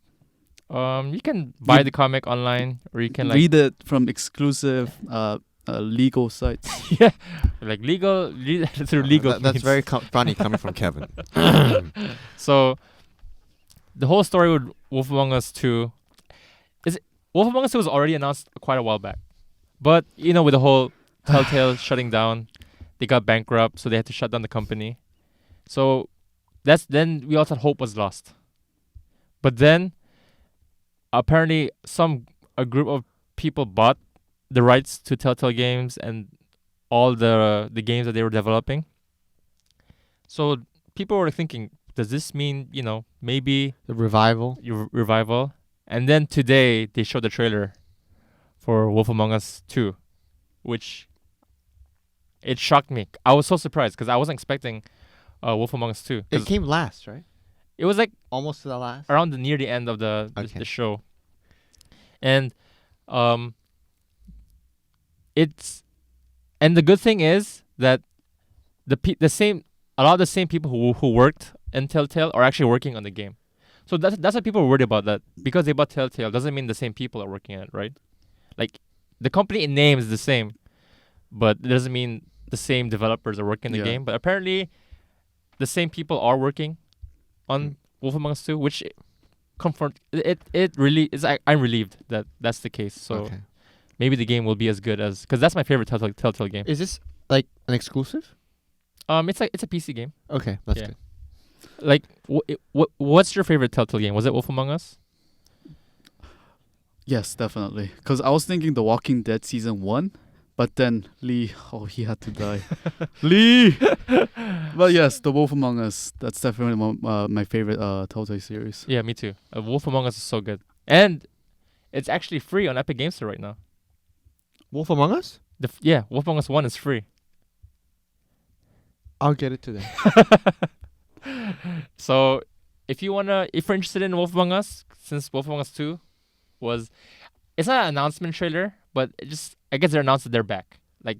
You can buy the comic online, or you can like Read it from exclusive legal sites. yeah, like through legal. That's means. very funny coming from Kevin. So the whole story with Wolf Among Us 2 Wolf Among Us 2 was already announced quite a while back. But with the whole Telltale shutting down, they got bankrupt, so they had to shut down the company. So then we all thought hope was lost. But then apparently a group of people bought the rights to Telltale Games and all the games that they were developing. So people were thinking, does this mean, maybe The revival. revival? And then today they showed the trailer for Wolf Among Us 2, which it shocked me. I was so surprised because I wasn't expecting Wolf Among Us 2. 'Cause It came last, right? it was like Almost to the last. around near the end of the Okay. show. And the good thing is that a lot of the same people who worked in Telltale are actually working on the game. So that's why people are worried about that, because they bought Telltale doesn't mean the same people are working on it, right? Like the company in name is the same, but it doesn't mean the same developers are working the Yeah. game. But apparently, the same people are working on Wolf Among Us 2, which it really is. I'm relieved that that's the case. So Okay. maybe the game will be as good as, because that's my favorite Telltale game. Is this like an exclusive? It's a PC game. Okay, that's Yeah. good. Like, what's your favorite Telltale game? Was it Wolf Among Us? Yes, definitely. Because I was thinking The Walking Dead season 1, but then Lee, he had to die. Lee. But yes, The Wolf Among Us. That's definitely my favorite Telltale series. Yeah, me too. Wolf Among Us is so good, and it's actually free on Epic Games Store right now. Wolf Among Us? Wolf Among Us 1 is free. I'll get it today. So if you're interested in Wolf Among Us, since Wolf Among Us 2 it's not an announcement trailer, but I guess they're announced that they're back. Like,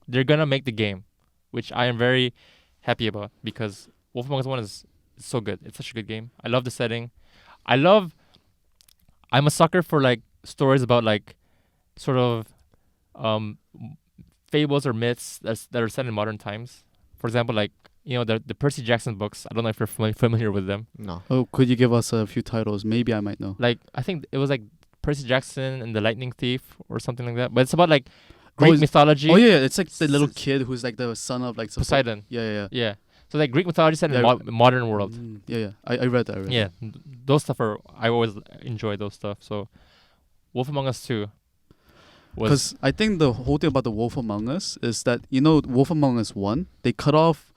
they're gonna make the game, which I am very happy about, because Wolf Among Us 1 is so good. It's such a good game. I love the setting. I'm a sucker for like stories about like sort of fables or myths that are set in modern times. For example, like, the Percy Jackson books. I don't know if you're familiar with them. No. Oh, could you give us a few titles? Maybe I might know. Like, I think it was like Percy Jackson and the Lightning Thief or something like that. But it's about like Greek mythology. Oh yeah, it's like the little kid who's like the son of like Poseidon. Yeah. Yeah. So like Greek mythology set in Yeah. modern world. Yeah. I read that. Yeah. Those stuff I always enjoy those stuff. So Wolf Among Us 2 was, Because I think the whole thing about the Wolf Among Us is that, Wolf Among Us 1, they cut off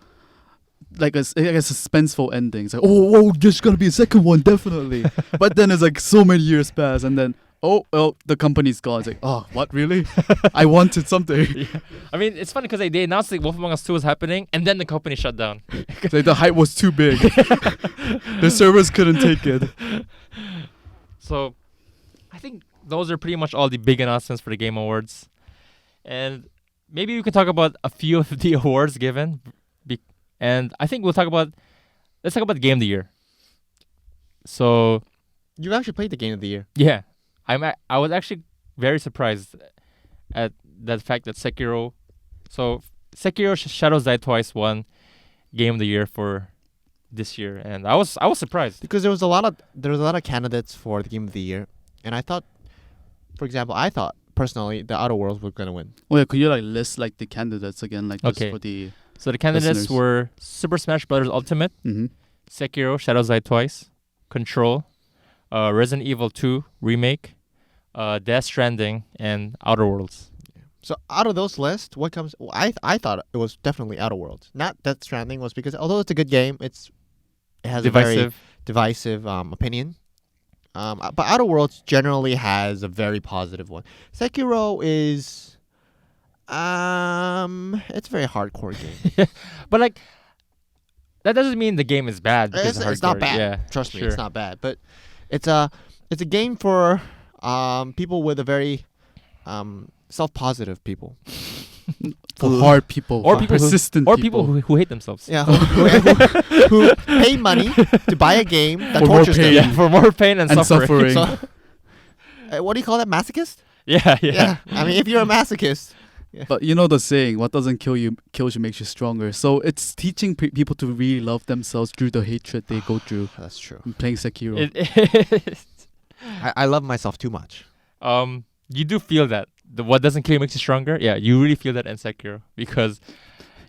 like a suspenseful ending. It's like, oh, there's gonna be a second one, definitely. But then it's like so many years pass, and then the company's gone. It's like, oh, what, really? I wanted something. yeah. I mean, it's funny because they announced that Wolf Among Us 2 was happening, and then the company shut down. Like the hype was too big. The servers couldn't take it. So I think those are pretty much all the big announcements for the Game Awards. And maybe we can talk about a few of the awards given. And I think let's talk about the Game of the Year. So You actually played the Game of the Year. yeah, I was actually very surprised at the fact that Sekiro Shadows Die Twice won Game of the Year for this year, and I was surprised. Because there was a lot of candidates for the Game of the Year, and I thought personally the Outer Worlds were gonna win. Oh yeah, could you like list like the candidates again, like just Okay. for the So the candidates listeners? were Super Smash Bros. Ultimate, Mhm. Sekiro Shadows Die Twice, Control, Resident Evil 2 Remake, Death Stranding, and Outer Worlds. So out of those lists, what comes? I thought it was definitely Outer Worlds, not Death Stranding. Was because although it's a good game, it has a very Divisive. divisive opinion. But Outer Worlds generally has a very positive one. Sekiro is it's a very hardcore game. But like, that doesn't mean the game is bad. Because It's not hardcore. bad. Yeah, Trust me, sure. it's not bad. But it's a game for people with a very self-positive people. for hard people, Or for people who- persistent or people who hate themselves. Yeah, who pay money to buy a game that For more tortures them. pain. Yeah, for more pain and, and suffering. suffering. So, what do you call that? Masochist? Yeah. I mean, if you're a masochist, But you know the saying, what doesn't kill you kills you, makes you stronger. So it's teaching people to really love themselves through the hatred they go through that's true. in playing Sekiro. I love myself too much. You do feel that what doesn't kill you makes you stronger. Yeah, you really feel that in Sekiro because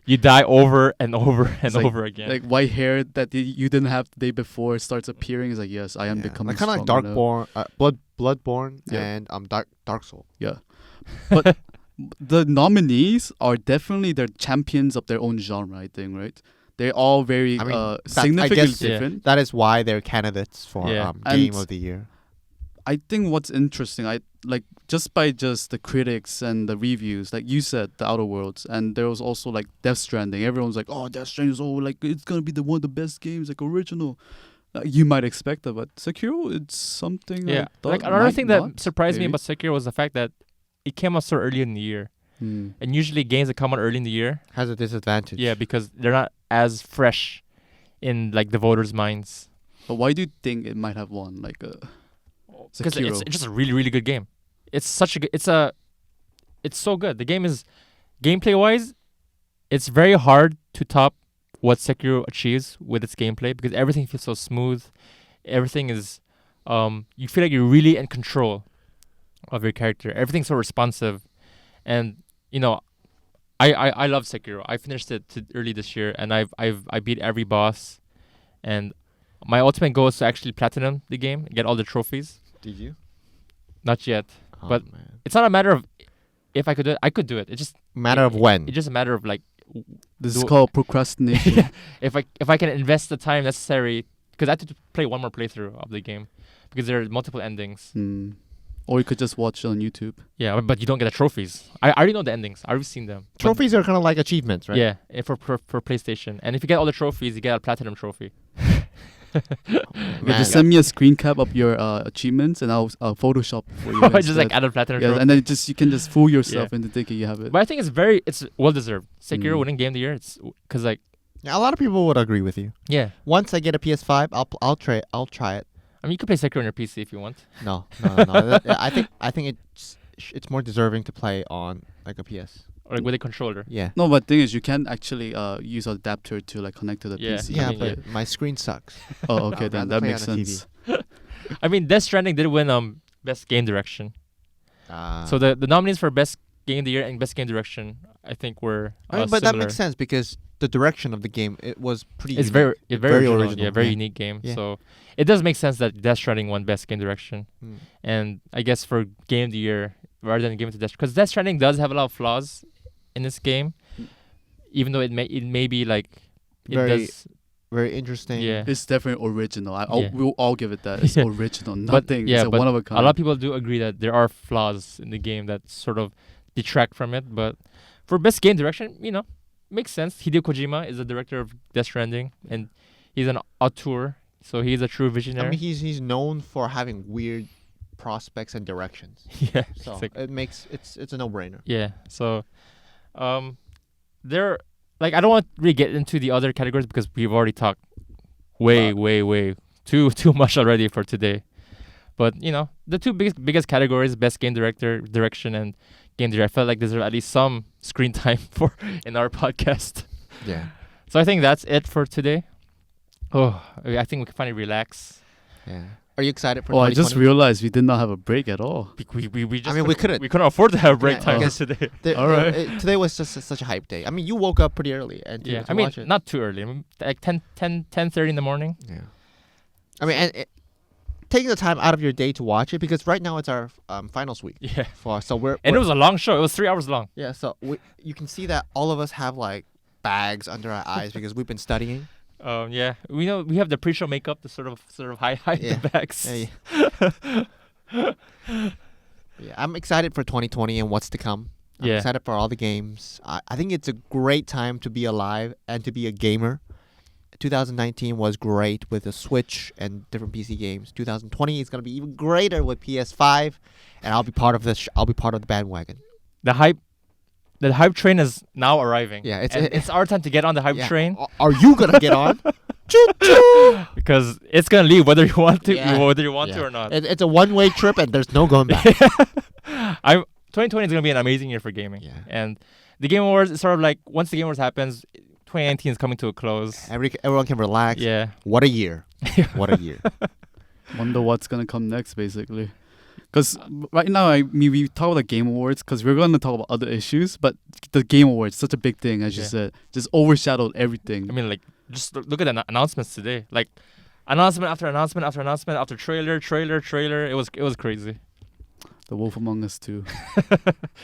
You die over and over and It's like- over again. Like white hair that you didn't have the day before starts appearing. It's like, yes, I am becoming kind of like stronger now. Darkborn, Bloodborne, Yeah. and Dark Soul. Yeah. But the nominees are definitely the champions of their own genre, I think, right? They're all very I mean, I significantly guess- Yeah. different. That is why they're candidates for Yeah. Game And- of the Year. I think what's interesting, I like just by just the critics and the reviews, like you said, the Outer Worlds, and there was also like Death Stranding. Everyone's like, "Oh, Death Stranding is like it's gonna be the one of the best games, like original." You might expect that, but Sekiro, it's something. yeah. I thought Like another might thing that not, surprised me maybe. about Sekiro was the fact that it came out so early in the year. Hmm. And usually games that come out early in the year, Has a disadvantage. yeah, because they're not as fresh in like the voters' minds. But why do you think it might have won? Like, Because it's Sekiro. just a really, really good game. It's such a good. It's so good. The game is, gameplay wise, it's very hard to top what Sekiro achieves with its gameplay because everything feels so smooth. Everything is, you feel like you're really in control of your character. Everything's so responsive, and you know, I love Sekiro. I finished it early this year, and I beat every boss, and my ultimate goal is to actually platinum the game and get all the trophies. Did you? Not yet. Oh, But- man. It's not a matter of if I could do it. I could do it. It's just Matter of when. It's just a matter of like this is do- called procrastination. if I can invest the time necessary because I had to play one more playthrough of the game because there are multiple endings. Hmm. Or you could just watch it on YouTube. Yeah, but you don't get the trophies. I already know the endings. I've seen them. But- Trophies are kind of like achievements, right? Yeah, for PlayStation. And if you get all the trophies, you get a platinum trophy. Okay, Man. just send me a screen cap of your achievements, and I'll Photoshop for you. just like instead. add a platinum Yeah, trophy. and then you can just fool yourself into thinking you have it. But I think it's well deserved. Sekiro Mm. winning game of the year. It's because like Yeah, a lot of people would agree with you. yeah. Once I get a PS5, I'll try it. I mean, you could play Sekiro on your PC if you want. No. I think it's more deserving to play on like a PS. Or like with a controller. Yeah. No, but thing is, you can actually use an adapter to like connect to the Yeah. PC. Yeah, I mean, but my screen sucks. Oh, okay, I'd then rather that play makes on a sense. I mean, Death Stranding did win best game direction. So the nominees for best game of the year and best game direction, I think were but that similar. makes sense because the direction of the game it was pretty. It's unique. very original. Yeah, very yeah. unique game. Yeah. So it does make sense that Death Stranding won best game direction. Mm. And I guess for game of the year rather than game of the Death, because Death Stranding does have a lot of flaws in this game, even though it may be like it Very does. very interesting. Yeah. It's definitely original. Yeah. We'll all give it that. It's Yeah. original. But- Nothing. yeah, it's a but one of a A kind. lot of people do agree that there are flaws in the game that sort of detract from it. But for best game direction, makes sense. Hideo Kojima is the director of Death Stranding, and he's an auteur, so he's a true visionary. I mean, he's known for having weird prospects and directions. yeah. So It's like- it makes it's a no-brainer. Yeah. So, there, like, I don't want to really get into the other categories because we've already talked way too much already for today. But the two biggest categories: best game direction, and game director. I felt like deserve at least some screen time for in our podcast. Yeah. So I think that's it for today. Oh, I think we can finally relax. Yeah. Are you excited for? Oh, I just 2020? realized we did not have a break at all. We just we couldn't. we couldn't afford to have break Yeah, time because today. All right. Today was just such a hype day. I mean, you woke up pretty early and to, Yeah, to I mean watch it. not too early. I mean, like 10:30 in the morning. Yeah. I mean, and taking the time out of your day to watch it because right now it's our finals week. Yeah, So we're and it was a long show. It was 3 hours long. yeah. So you can see that all of us have like bags under our eyes because we've been studying. Yeah, we know we have the pre-show makeup to sort of hide Yeah. the backs. Yeah, I'm excited for 2020 and what's to come. I'm Yeah. excited for all the games. I think it's a great time to be alive and to be a gamer. 2019 was great with the Switch and different PC games. 2020 is going to be even greater with PS5, and I'll be part of this. I'll be part of the bandwagon. The hype train is now arriving. Yeah, it's our time to get on the hype Yeah. train Are you gonna get on? Choo-choo! because it's gonna leave whether you want to, Yeah. whether you want Yeah. to or not. It's a one-way trip, and there's no going back. 2020 is gonna be an amazing year for gaming. Yeah. And the Game Awards is sort of like once the Game Awards happens, 2019 is coming to a close. Everyone can relax. Yeah. What a year! What a year! Wonder what's gonna come next, basically. Because right now, I mean, we talk about the Game Awards because we're going to talk about other issues, but the Game Awards, such a big thing, as you said, just overshadowed everything. I mean, like, just look at the announcements today. Like, announcement after announcement after announcement after trailer. It was crazy. The Wolf Among Us 2.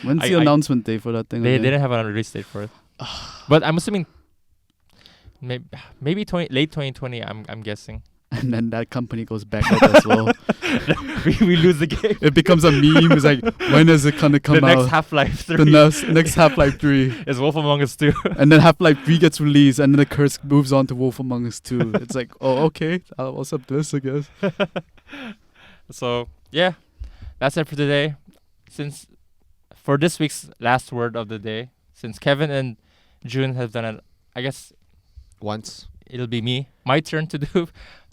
When's I- the I- announcement date for that thing? They again? didn't have a release date for it. But I'm assuming maybe late 2020. I'm guessing. And then that company goes back up as well. we lose the game. It becomes a meme. It's like, when is it gonna come The out? next Half-Life 3 The next Half-Life 3. is Wolf Among Us 2. And then Half-Life 3 gets released, and then the curse moves on to Wolf Among Us 2. It's like, oh, okay, I'll accept this, I guess. So yeah, that's it for today. Since for this week's last word of the day, since Kevin and June have done it, I guess Once. it'll be me. My turn to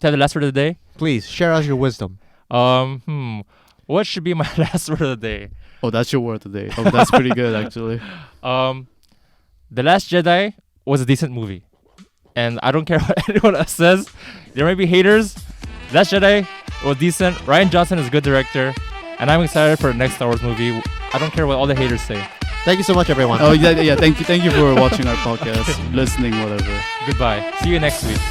have the last word of the day. Please share us your wisdom. What should be my last word of the day? Oh, that's your word today. Oh, that's pretty good, actually. The Last Jedi was a decent movie, and I don't care what anyone else says. There may be haters. Last Jedi was decent. Rian Johnson is a good director, and I'm excited for the next Star Wars movie. I don't care what all the haters say. Thank you so much, everyone. Oh, yeah, thank you for watching our podcast, listening, whatever. Goodbye. See you next week.